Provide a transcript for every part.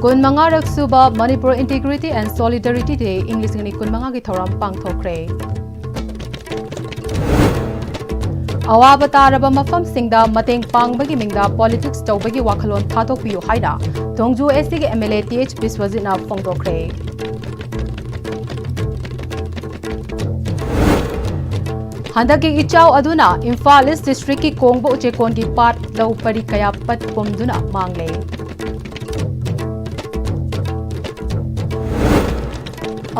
Kun mangarak suba Manipur Integrity and Solidarity Day English ngani kun manga gi thoram pangthokre. Awaba taraba mafam singda mateng pangbagi mingda politics tawbagi wakhalon thadokpiyu haina Thongju SC gi MLA TH Biswajitna phongdokre. Handaki ichau aduna Imphal East District ki Kongbo Uchekon ki part daw pari kaya pat pomduna mangle.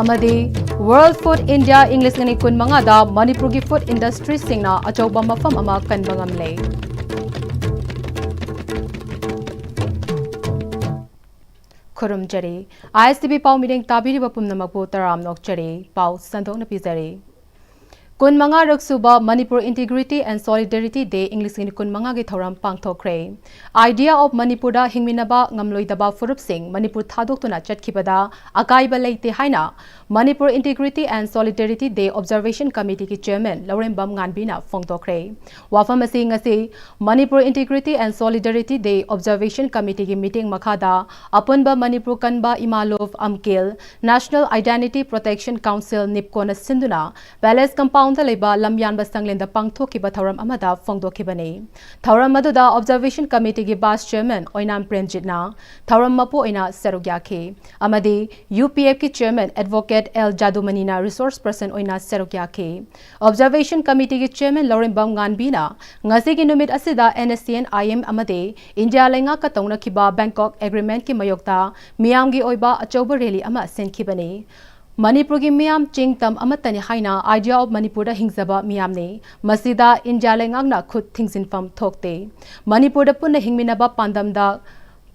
Amadi World Food India English ngani kun manga da Manipur gi food industry singna achauba mafam ama kanbangam le. Kurum jari ISTB pau meeting tabiri bapum namakbo taram nok jari pau sandok na pizari. Kun manga raksuba Manipur Integrity and Solidarity Day English ngani kun manga gi thoram pangthokre. Idea of Manipur da hingminaba ngamloidaba furup sing Manipur thadoktuna chatkibada akaiba leite haina Manipur Integrity and Solidarity Day Observation Committee ki chairman Lauren Bam Nganbina phongtokre. Wafam asi ngasi Manipur Integrity and Solidarity Day Observation Committee ki meeting makhada apunba Manipur kanba Imalov Amkil National Identity Protection Council Nipkona Sinduna Palace Compound Leba Lamyan Bastanglenda Pangthokiba Thoram Amada Phongdokibani. Thoram Maduda Observation Committee ki Vice Chairman Oinam Premjitna, Thoram Mapo Oina Serogyaki, Amadi UPF ki Chairman Advocate L Jadumanina Resource Person Oina Serogyaki. Observation Committee ki Chairman Lauren Bam Nganbina, Ngasi ki numit asida NSCN IM Amade, India Lenga Katongna Kiba Bangkok Agreement ki Mayokta, Miyamgi Oiba Achoba Rally Ama Senkibani. Manipur gi miyam chingtam amatani haina idea of Manipur da hingzaba miyam ne masida India lengangna khut thingsinfam thokte Manipur da punna hingminaba pandam da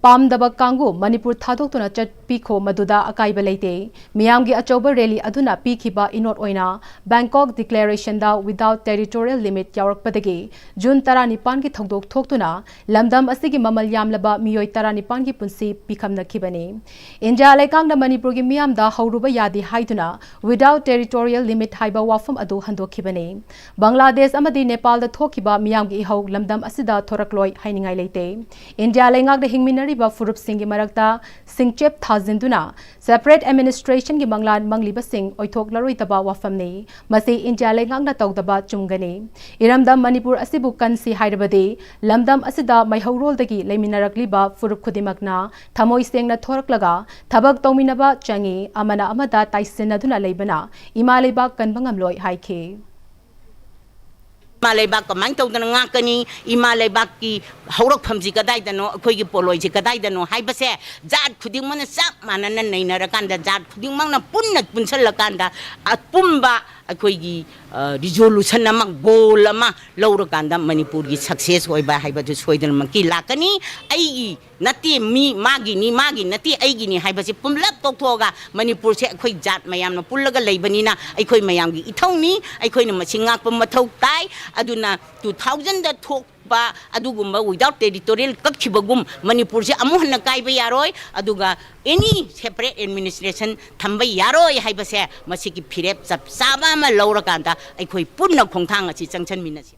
Pamdaba Kangu Manipur Thadoktuna Chat Pikho Maduda Akaiba Leite Miyamgi Achoba Rally Aduna Pikiba Inot Oina Bangkok Declaration da without territorial limit Yarakpadagi June Taranipan ki Thokdok Thoktuna Lamdam Asigi Mamal Yamlaba Miyoi Taranipan ki Punsi Pikamna Kibani India Lekang da Manipur gi Miyam da Hauruba Yadi Haiduna without territorial limit Haiba Wafam Adu Hando Kibani Bangladesh Amadi Nepal da Thokiba Miyamgi Ihau Lamdam Asida Thorakloi Hainingai Leite India Lengak da Hingminari Furup Singh Marakta Singchep Thazinduna separate administration gi Manglan Mangliba Singh Oithok Laroi Taba Wafamni Masi India Lengang na Tawdaba Chumgani Iramdam Manipur Asibu Kansi Hyderabadi Lamdam Asida Maihorol Dagi Leminarakliba Furup Kudimakna Thamoi Singh na Thoraklaga Thabak Tominaba Changi Amana Amada Taisinaduna Leibana Imaleba Kanbangamloi Haike Malay bak kamang tawag na nga kani imalay bak ki hawrak phamji kaday dano akoy ki poloy ji kaday dano hay base jad khuding man sak mananan nay narakanda jad khuding mang na punnat punsal lakanda at pumba akoy gi resolution na mag-goal ma lawrakanda Manipur gi success hoy ba hay ba soy dan man ki lakani ay gi nati mi magi ni nati ay gi ni hay ba si pumlak toktoga Manipur se akoy jad mayam na pullaga laybani na akoy mayam gi itaw ni akoy na masingak pamathok tay aduna 2000 da thok ba adugumba without territorial kakchibagum Manipur se amuhan na kaiba yaroy aduga any separate administration thambay yaroy haibase masiki phirep sab saba ma lawrakanda aikoi punna khongthang achi changchan minasi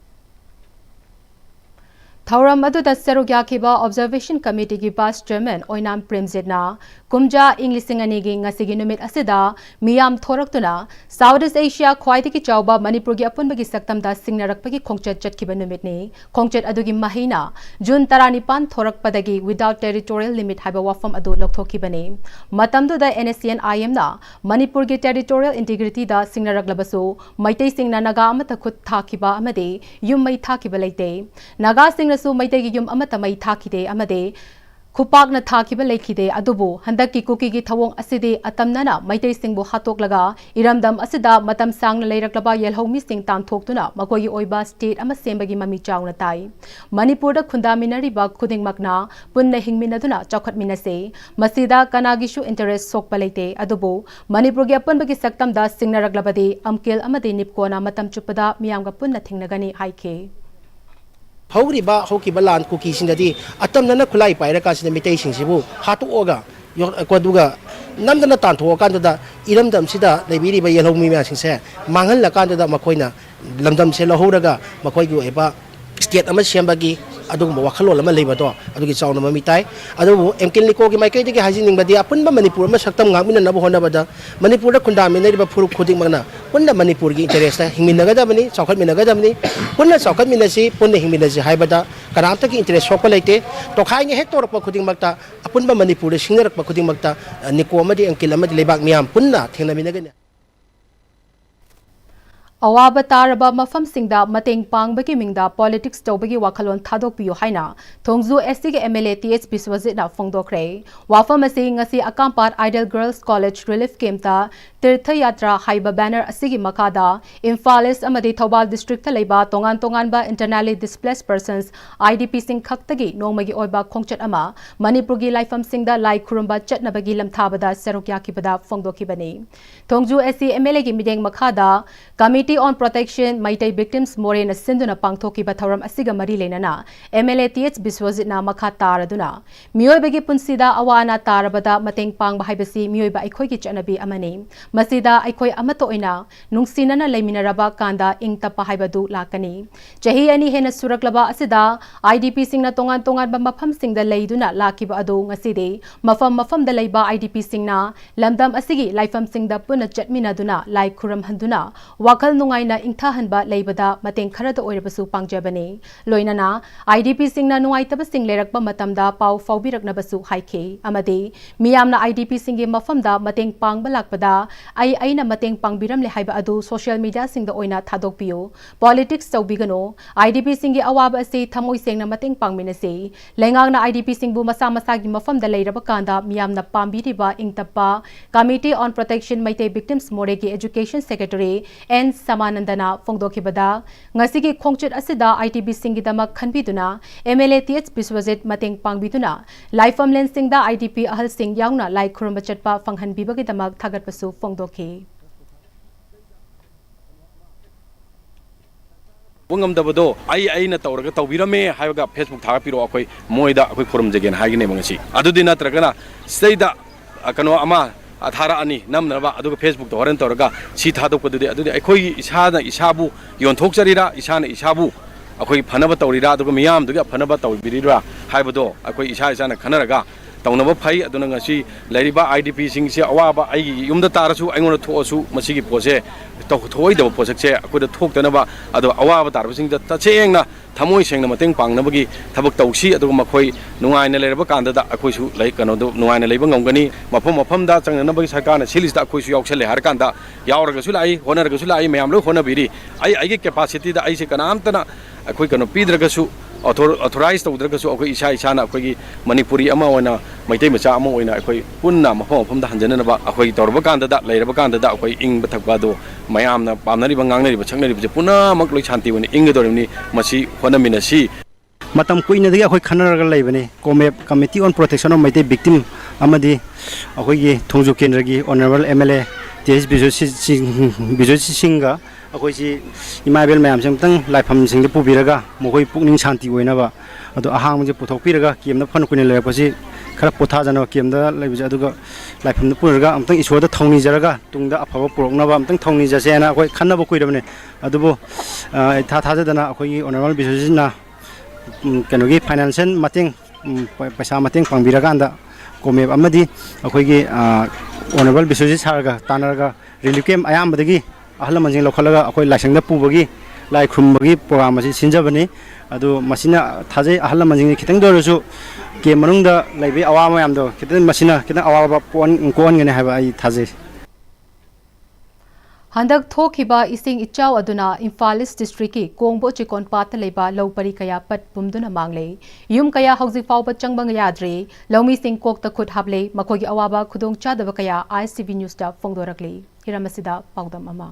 Thauram Aduda Serogyakiba Observation Committee ki Vice Chairman Oinam Premjitna Kumja English Singanigi Ngasigi Numit Asida Miyam Thoraktuna Southeast Asia Khwaidiki Chauba Manipur gi apunbagi saktamda singnarakpagi khongchat chatkiba numitni khongchat adugi mahina June Taranipan Thorakpadagi without territorial limit haiba wafam adu lokthokibani matamdu da NSCN IM na Manipur gi territorial integrity da singnaraklabasu Maitai Singna Naga amata khut thakiba amade yum mai thakiba leite Naga Singna su Maitai gi yum amata mai thakide amade Kupak na thakiba lekhide adubu handaki kuki gi thawong asidi atamnana Maitai Singbu hatoklaga iramdam asida matam sang na leiraklaba yelhomi sing tan thoktuna makoi oiba state ama sembagi mami chauna tai Manipur da khundaminari ba khudingmakna punna hingminaduna chakhatminase masida kanagishu interest sokpalete adubu Manipur gi apunbagi saktamda singnaraglabadi amkil amade nipkona matam chupada miyamga punna thingnagani haike Hauriba Hokiba land cookie sindadi, Atamna Kulai Pirakas in the imitation Sibu, Hatu Oga, Quaduga, Nandana Tanto, Candida, Iramdam Sida, the Bidi by Yellow Mimas, Mangal La Candida Macoina, Lamdam Sela Horaga, Macoigu Eba, state ama siambagi adugum wakhalo lama leibado adugi chauna mami tai adu emkel niko gi maikai digi hajin badi apun ba manipur ma saktam ngakmina nabu hona bada manipur da kunda me ba furu khuding magna punna manipur gi interest hingmin naga da bani chawkhat min naga da bani punna chawkhat min si punna hingmin ji haibada karamta gi interest sokpa leite to khai nge hek torpa khuding makta apun ba manipur da singnarak pa khuding makta niko ma di emkel ma di lebak miam punna thengna mi naga Awaba taraba mafam singda mateng pangbagi mingda politics tawbagi wakhalon thadok piyo haina thongzu SC ke MLA TH Biswajit na phongdokre wafam ase ngasi akampar Ideal Girls College Relief Camp ta tirtha yatra haiba banner asigi makada Imphal East amadi Thobal district tha leiba tongan ba internally displaced persons IDP sing khaktagi nongmagi oiba khongchat ama Manipur gi laifam singda lai khurumba chatnabagi lamthabada serokya kibada phongdokibani thongzu SC MLA gi mideng makada Committee on Protection Maitai Victims Morena Sinduna Pangthoki Batharam Asiga Mari Lenana MLA TH Biswajit na makha taraduna Mioibagi punsida awana tarabada mateng pang bahaibasi mioiba aikoi ki chanabi amani masida aikoi amato oina nungsinana leiminaraba kanda ingtapa haibadu lakani chahi ani hena suraklaba asida IDP singna tongan ba mafam singda leiduna lakiba adu ngaside mafam da leiba IDP singna lamdam asigi laifam singda puna chatmina duna lai khuram handuna wakal nungaina ingthahanba leibada mateng kharada oirabasu pangjabani loinana IDP singna nungaitaba sing lerakba matamda pau faubiraknabasu haike amade miyamna IDP singi mafamda mateng pangba lakpada aina mateng pangbiram le haiba adu social media singda oina thadokpiyo politics tawbigano IDP singi awaba ase thamoi sengna mateng pangminase lengangna IDP singbu masa gi mafamda leiraba kanda miyamna pambiriba ingtapa Committee on Protection Maitai Victims Moregi Education Secretary N Samanandana Phongdokibada ngasigi khongchit asida ITB singidamak khanbiduna MLA TH Biswajit mateng pangbiduna Lifeam Land singda IDP ahal sing yauna lai khurumba chatpa phanghanbibagidamak thagatpasu phongdokhi Wangam dabado ai na tawraga tawbirame haiga Facebook thaga piro akoi moida akoi khurum jagen haigine mangasi adudi natragana seida kano ama athara ani namnaba aduga Facebook to horen tawraga si thadokpadudi adudi akoi isana isabu yonthokjarira isana isabu akoi phanaba tawrira aduga miyam duga phanaba tawbirira haibado akoi isana khanaraga tawnaba phai aduna ngasi lairiba IDP singse awaba ai yumda tarasu aingona thosu masigi pose thoidaba posakse akoida thoktanaba ado awaba tarbasingda tachengna thamoi sengna mateng pangnabagi thabak tawsi aduga makhoi nungaina leraba kandada akoisu lai kanodo nungaina leiba ngamgani mafam da changnabagi sarkarna silista akoisu yauksale har kanda yauragasu lai honaragasu lai mayam lo honabiri ai ge capacity da ai se kanamtana akoi kano pidragasu authorized tawdragasu akoi isana akoi Manipuri ama wana maitai macha ama oina akoi punna mafam da hanjanaba akoi torba kandada leiraba kandada akoi ing bathakba do mayamna pamnari bangangnari bachaknari je puna makloi shanti woni ingdorni masi honaminasi matam kuina dagi akoi khanaraga leibani Committee on Protection of Maitai Victim amadi akoi gi thongju kendragi honorable MLA TH Biswajit Singha akoi si imabel mayam samtang laifam singde pubiraga mokoi pukning shanti oinaba ado ahang je puthokpiraga kiamna phan kuina lepasi khara potha jana kiamda leibja aduga laifam puraga amtang isoda thongni jaraga tungda afaba puroknaba amtang thongni jasena akoi khannaba kuirabne adubo tha jadana akoi honorable Biswajit na kanogi financial mateng paisa mateng pangbiraga anda komep amadi akoi gi honorable Biswajit sarga tanarga relief camp ayambadagi ahla manjing lokhalaga akoi laisangda pubagi lai khrumbagi program asi sinjabani adu masina thajai ahla manjing khitang dorosu ke manungda laibe awama yamdo khitang masina khitang awa pon ngene haba ai thajai Handak thokiba ising ichaw aduna Imphal East District ki Kongbo Chikon Pat leiba lopari kaya pat pumduna mangle yum kaya hauji fawba changbang yadre lomi sing kok ta khut hable makogi awaba khudong chadaba kaya ICV News ta phongdorakli hiramasida pawdam ama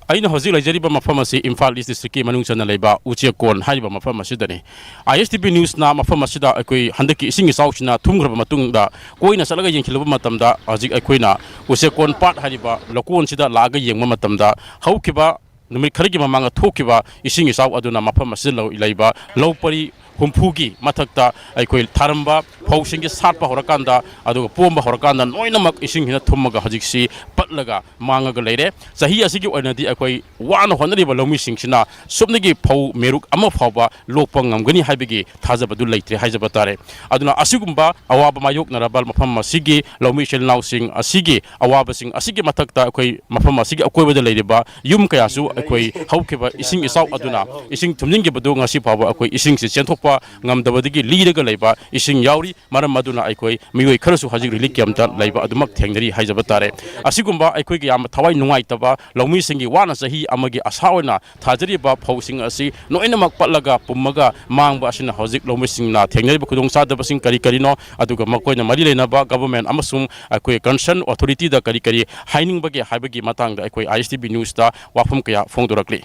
aina hoji lajariba mafam asi Imphal East District ki manung chana leiba uchiakon haiba mafam asidani ISTV News na mafam asida akoi handaki ising isauchna thumgraba matungda koina salaga yengkhilaba matamda ajik akoina uchiakon pat haiba lokon sida laga yengma matamda haukiba numit kharigi mamanga thokiba ising isau aduna mafam asila leiba lopari humpugi mathakta aikoi tharamba phausingi satpa horakanda aduga pomba horakanda noinamak ising hina thummaga hajiksi pat पटलगा मांगगा लेरे सही असिगी ओइनादि अखोई वाना होनरिबा लौमिसिंगसिना सुबनगी फौ मेरुक अमा फावबा लोकपा ngamgani haibigi thajabadu leitre haijaba tare aduna asigumba awaba mayok narabal mafam asigi lawmichel nausing asigi awaba sing asigi mathakta akoi mafam asigi akoibada leiriba yum kayasu akoi haukiba ising isau aduna ising thumjingi badu ngasi fawa akoi ising se chenthokpa ngamdabadigi lidaga leiba ising yauri maram maduna akoi miyoi kharasu hajig rilik yamta leiba adumak thengnari haijaba tare asigumba akoi gi yam thawai nungai taba lawmi singi wana sahi amagi asawana thajariba phawsing asi noinamak patlaga pumaga mang ba asina hojik lawmising na thengnari khudong sadaba sing kari kari no aduga makoina mari lenaba government amasung akoi concern authority da kari kari haining bagi haibagi matang da akoi ISTV news da wafum kaya phongdorakli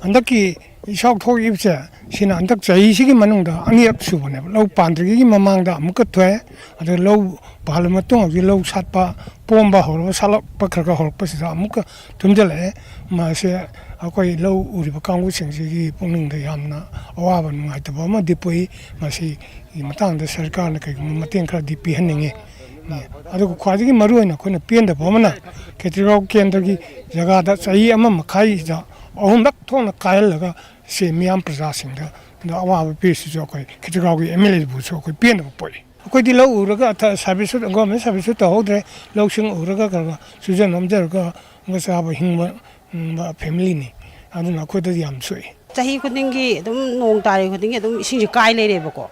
andaki isok thok ibse sina andak chai sigi manungda aniak subane lo pandri mamangda amuk thwe ade lo balmatung gi lo satpa pomba horo salak pakhaka hor pasisa amuk tumjale ma se akoi lo uri bakang sing gi punung de yamna awa ban ngai ta ma dipoi ma si matang da sarkar na kai mateng kha dipi haninge adu khwaji gi maru na khona pen da bomana ketirok kendra gi jaga da chai ama makhai da ohundak thona kail laga se miam praja sing da awa pe si jo koi ketirok gi emile bu so koi pen da poi koi di lo uraga ta service government service to hodre lo sing uraga ka sujan namjar ka ngasa ba hingma family ni adu na koi da yam sui chahi khudingi dum nong tare khudingi dum ising ji kai le re ba ko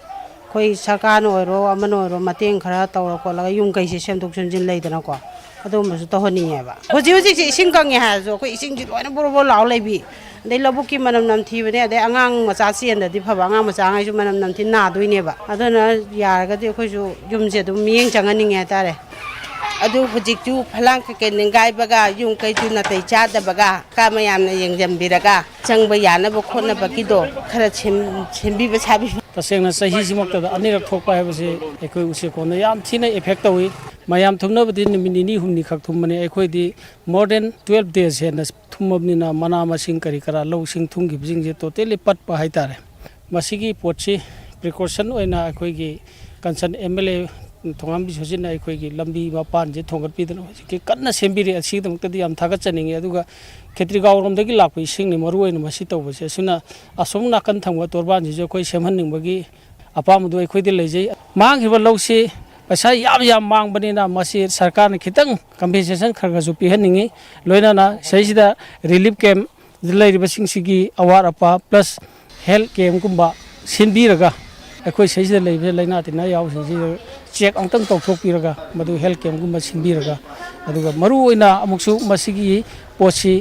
koi sarkar no ro amano ro mateng khara tawra ko la yung kai se semdok sunjin leidana ko adu ma su to honi ya ba hoji hoji se ising kang ya ha zo koi ising ji loina bor bor law leibi dei labuki manam nam thi bane dei angang macha sien da di phaba angang macha ngai su manam nam thi na doi ne ba adana yar ga de khoi su yum je dum mieng changaning ya tare adu hojik ju phalang ke ningai baga yung kai ju na tai cha da baga ka mayam na yeng jam biraga changba yana ba khona ba ki do khara chembi ba sabi tasengna sahi simokta da anirak thokpa habase ekoi use ko na yam thina effect tawi mayam thungna badi nimini humni khak thumane ekoi di more than 12 days he na thumabni na mana masing kari kara lo sing thungi bijing je totally pat pa haitare masigi potchi precaution oina ekoi gi concern MLA thongam bi sojina ekoi gi lambi mapan je thongat pi dano ki kanna sembiri asi damta di am thagat chaninge aduga khetri gawrom dagi lakpi sing ni maru oina masi tawbase suna asom nakan thangwa torban ji koi semhan ning bagi apam du ekoi di leje mang hiba lawsi paisa yam mang bani na masi sarkar ni khitang compensation kharga ju pi haningi loina na saisida relief camp dilai basing sigi awar apa plus health camp kumba sinbiraga ekoi saisida leibe laina tina yaw sinji check angtang tawthok piraga madu health camp gumba sinbiraga aduga maru oina amuksu masigi posi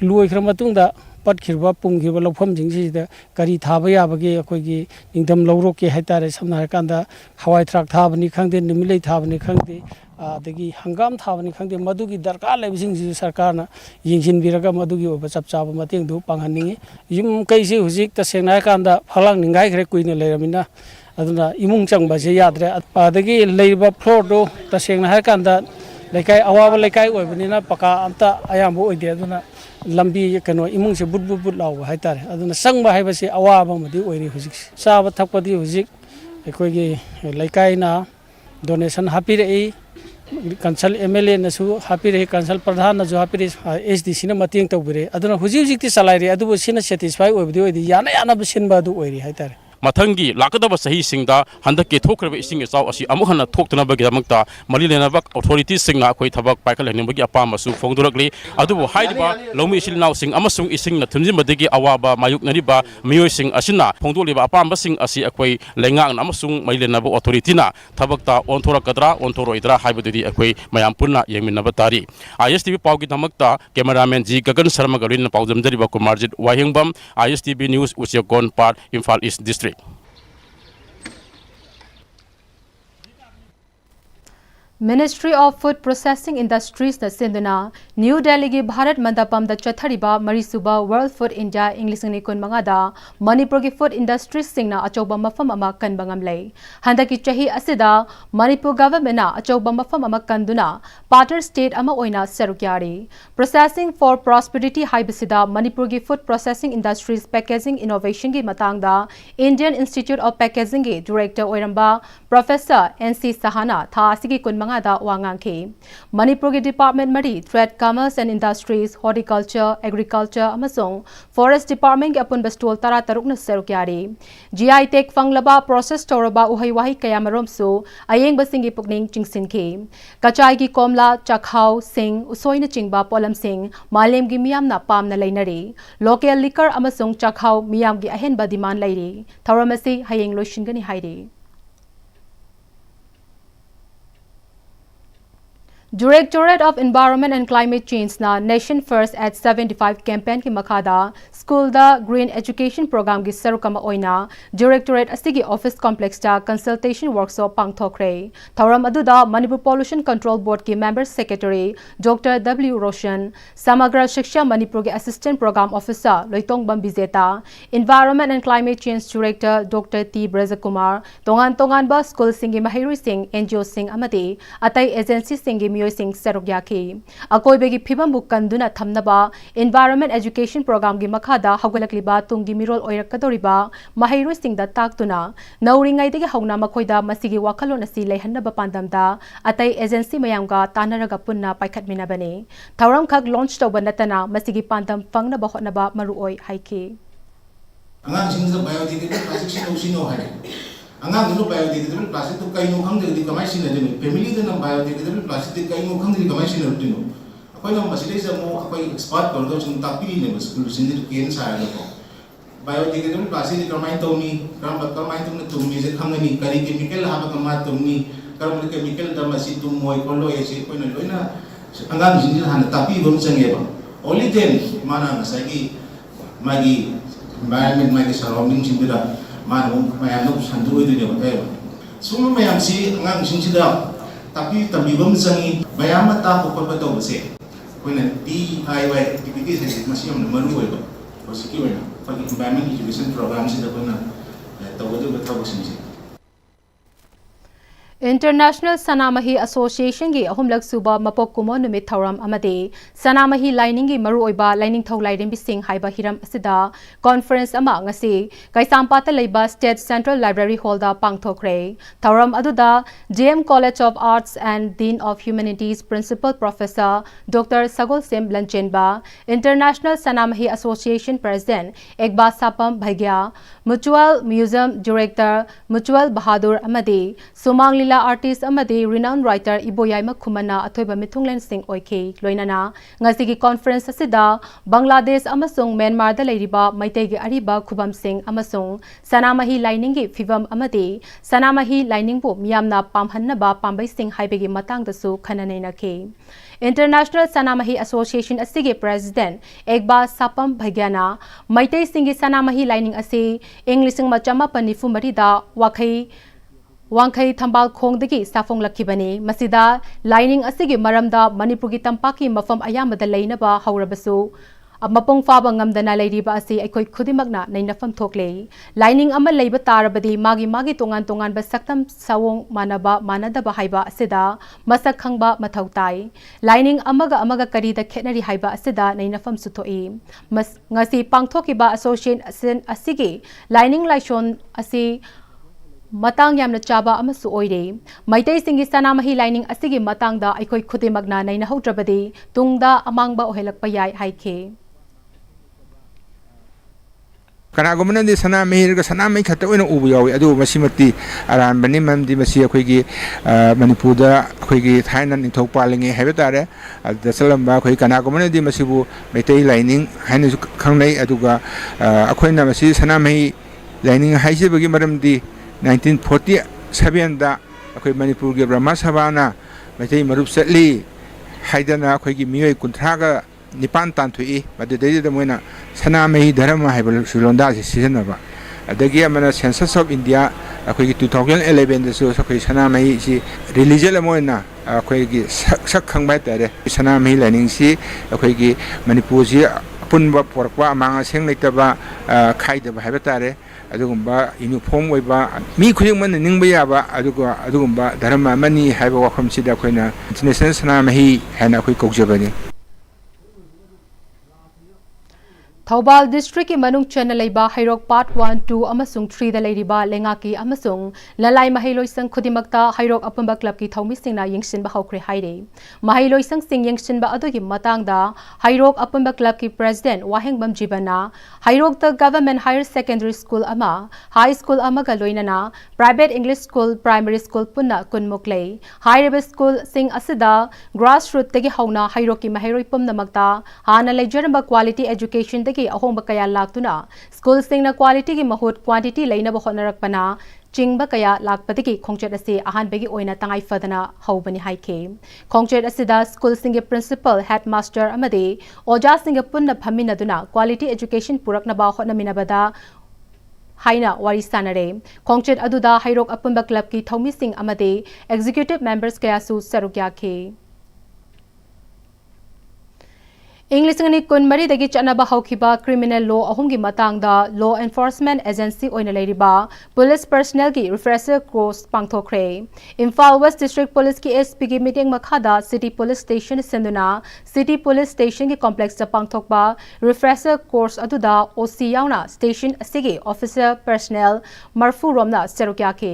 luoi khramatung da patkhirba pungkhirba lofam jingsi da kari thaba yabagi akoi gi ningdam lawro ke haitare samna kanda hawai thrak thabani khangde nimilei thabani khangde adagi hangam thabani khangde madugi darkar lebising ji sarkar na yingsin biraga madugi oba chapchaba mateng du panghaningi yum kaisi hujik ta sengna kanda phalang ningai khre kuine leiramina aduna imung changba je yadre adagi leiba floor do ta sengna ha kanda lekai awaba lekai oibani paka amta ayambo oide aduna lambi kano imung se but law haitare aduna sangba haibase awaba madi oiri hujik saba thakpadi hujik ekoi gi lekai na donation hapire council MLA nasu hapire council pradhan na jo hapire SDC na mating tawbire aduna hujik ti salaire adu sina satisfy oibdi oidi yana sinba du oiri haitare mathangi lakadaba sahi singda handaki thokraba ising isau asi amukhana thoktuna bagi damakta mali lenabak authorities singna khoi thabak paikal henibagi apama su phongdurakli adubu haidiba lomi isil naw sing amasung ising na thunjimbadagi awaba mayuk nariba miyoi sing asina phongdoliba apamba sing asi akhoi lengang amasung mai lenaba authority na thabakta onthorakadra onthoroidra haibadudi akhoi mayam punna yengminaba tari ISTV pawgi damakta cameraman ji gagan sharma galin pawjamjariba kumarjit wahingbam ISTV news usiakon part Imphal East district. Ministry of Food Processing Industries na sinduna New Delhi gi Bharat Mandapam da chathariba marisuba World Food India English ni kun manga da Manipur gi food industries singna achoba mafam ama kan bangam lei handaki chahi asida Manipur government na achoba mafam ama kanduna partner state ama oina serukyari processing for prosperity haibasida Manipur gi food processing industries packaging innovation gi matang da Indian Institute of Packaging gi director oiramba Professor N.C. Sahana tha asigi kunmanga da wangangki. Manipur ki Department Mari Trade, Commerce and Industries, Horticulture, Agriculture amasung Forest Department ki apun bestol tara taruk na serukyari. GI Tech fanglaba process toraba uhay wahi kayamarom su ayeng basingi pukning chingsinki. Kachay ki komla, chakhaw, sing, usoy na chingba polam sing, malem gi miyam na pam na laynari. Local liquor amasung chakhaw miyam gi ahen ba demand layri. Tauramasi hayeng loishin gani hayri. Directorate of Environment and Climate Change na Nation First at 75 campaign ki makada school da Green Education Program ki sarukama oina Directorate asigi office complex ta consultation workshop pangthokre thauram aduda Manipur Pollution Control Board ki member secretary Dr. W. Roshan Samagra Shiksha Manipur ki assistant program officer Loitong Bambizeta Environment and Climate Change Director Dr. T. Brajakumar tongan ba school singi Mahiri Singh NGO Singh amadi atai agency singi Sing Serugyaki. Akoi begi pibam bukanduna thamnaba Environment Education Program gi makhada haugalakliba tungi mirol oirakadoriba Mahairu Singh da taktuna nauringai degi hauna makhoida masigi wakhalon asi leihannaba pandamda atai agency mayamga tanaraga punna paikhatmina bani. Thauram khak launch tawba natana masigi pandam fangnaba hotnaba maruoi haiki. Angang singsa biodegradable plastic sino hai. Angang itu biodegradable plastic itu kayu khang dari kamai sini aja nih. Family itu nam biodegradable plastic kayu khang dari kamai sini rutin no. Aku yang masih desa mau aku expert kalau cuma tapi nih mas kalau sendiri kian saya loh. Biodegradable plastic itu kamai tahu nih, kamai tahu nih tuh misal khang nih kari chemical apa kamai tahu nih, kalau mereka chemical dalam masih tuh mau kalau ya sih kau nih na angang sini hanya tapi belum cengi bang. Only then mana masih magi environment magi surrounding sendiri Manu mayam nak sandu itu dia betul. Semua mayam si angang sini sudah, tapi bom sangi mayam mata pokok betul bersih. Kau nanti DIY aktiviti saya masih yang meru itu. Posisi mana? Bagi environment education program sudah pernah tahu itu betul bersih. International Sanamahi Association gi ahumlak suba mapok kumo numit thauram amade Sanamahi lining gi maru oiba lining thau lairim bising haiba hiram asida conference ama ngasi kaisampata leiba State Central Library Hall da pangthokre thauram aduda JM College of Arts and Dean of Humanities Principal Professor Dr. Sagol Sim Lanchenba International Sanamahi Association President Ekba Sapam Bhaigya Mutual Museum Director Mutual Bahadur amade Sumang artist amadi renowned writer Iboyaima Khumana athoiba mithunglen sing oike loinana ngasigi conference asida Bangladesh amasung Myanmar da leiriba maitei gi ariba khubam sing amasung Sanamahi lining gi fivam amadi Sanamahi lining bu miyamna pamhanna ba pambai sing haibegi matang da su khananena ke International Sanamahi Association asigi president Ekba Sapam Bhagyana maitei singi Sanamahi lining asi Englishing machama panifu marida Wangkai Thambal Khongdagi Safong Lakibani, Masida, lining asigi maramda Manipur ki tampaki mafam ayamada lainaba haurabasu. Mapong fabangam dana lairiba asi aikoi khudimagna nainafam thokle. Lining ama leiba tarabadi magi tongan basaktam sawong manaba manadaba haiba asida masak khangba mathautai. Lining amaga karida khetnari haiba asida nainafam suthoi. Mas ngasi pangthokiba association asigi lining laishon asi matang yamna chaba amasu oire maitai singi Sanamahi lining asigi matangda aikoi khudimagna naina haudrabadi tungda amangba ohelakpa yai haike Kanagumana di Sanamahi ga Sanamahi khata oina ubu yawi adu masimati aranbani mamdi masi akhoi Manipur da akhoi Thailand ningthok palinge haiba tare da salamba akhoi kanagumana di masibu maitai lining haina khangnai aduga akhoina masi Sanamahi lining haisebagi maramdi 1947 da akhoi Manipur ge Brahma Sabha na maitai marup satli haidana akhoi gi miyoi kunthra ga nipan tan thui madedai da moina Sanamahi dharma haibal sulonda se sijanaba adagi amana census of India akhoi gi 2011 da so akhoi Sanamahi si religion amoina akhoi gi sak khangbai tare Sanamahi learning si akhoi gi Manipur si punba porkwa amanga seng leitaba khaidaba haiba tare adugumba uniform oiba mi khudingman ningba yaba adugumba dharma mani haiba wakham sida khoina international Sanamahi hana khoi kokjabani Thobal District ki manung chana leiba Hairok Part 1, 2 amasung 3 da leiriba lengaki amasung lalai mahailoi sang khudimakta Hairok Apamba Club ki thomi singna yingsin ba hawkre haire mahailoi sang sing yingsin ba adogi matang da Hairok Apamba Club ki President Wahengbam Jibana Hairok the Government Higher Secondary School ama High School ama ga loinana Private English School Primary School punna kunmuklei Higher School sing asida grassroots tegi hauna Hairok ki mahailoi pumnamakta hana leijaramba quality education ki ahongba kaya laktuna school singna quality ki mahut quantity leina ba honarakpana chingba kaya lakpatiki khongchet ase ahan begi oina tangai fadana haubani haike khongchet asida school singe principal headmaster amade oja singe punna phamina duna quality education purakna ba honamina bada haina wari sanare khongchet aduda Hairok Apamba Club ki thomi sing amade executive members kaya su sarukya ke English ngani kun mari dagi chanaba hawkiba criminal law ahumgi matangda law enforcement agency oina leiriba police personnel ki refresher course pangthokre Imphal West District Police ki SP ki meeting makhada city police station senduna city police station ki complex ta pangthokba refresher course aduda OC yauna station asigi officer personnel marfu romna serukya ke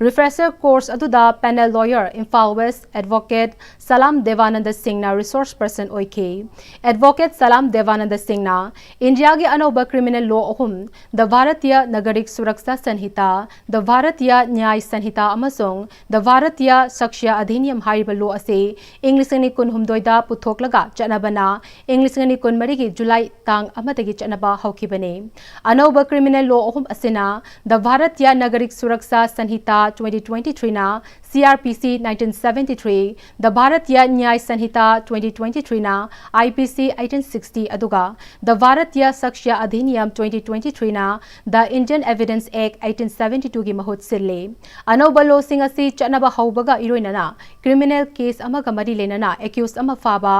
refresher course aduda panel lawyer Imphal West advocate Salam Devananda Singh na resource person oike Advocate Salam Devananda Singh na India ki anoba criminal law ahum the Bharatiya Nagarik Suraksha Sanhita the Bharatiya Nyay Sanhita amasong the Bharatiya Sakshya Adhiniyam hariba law ase English ngani kun humdoida puthoklaga chanabana English ngani kun mari ki July tang amatagi chanaba hawkibane anoba criminal law ahum asena the Bharatiya Nagarik Suraksha Sanhita 2023 na CRPC 1973 the Bharatiya Nyay Sanhita 2023 na IPC 1860 aduga the Bharatiya Sakshya Adhiniyam 2023 na the Indian Evidence Act 1872 gi mahut sille anoba law sing asi chanaba haubaga iroinana criminal case amaga mari lenana accused ama faba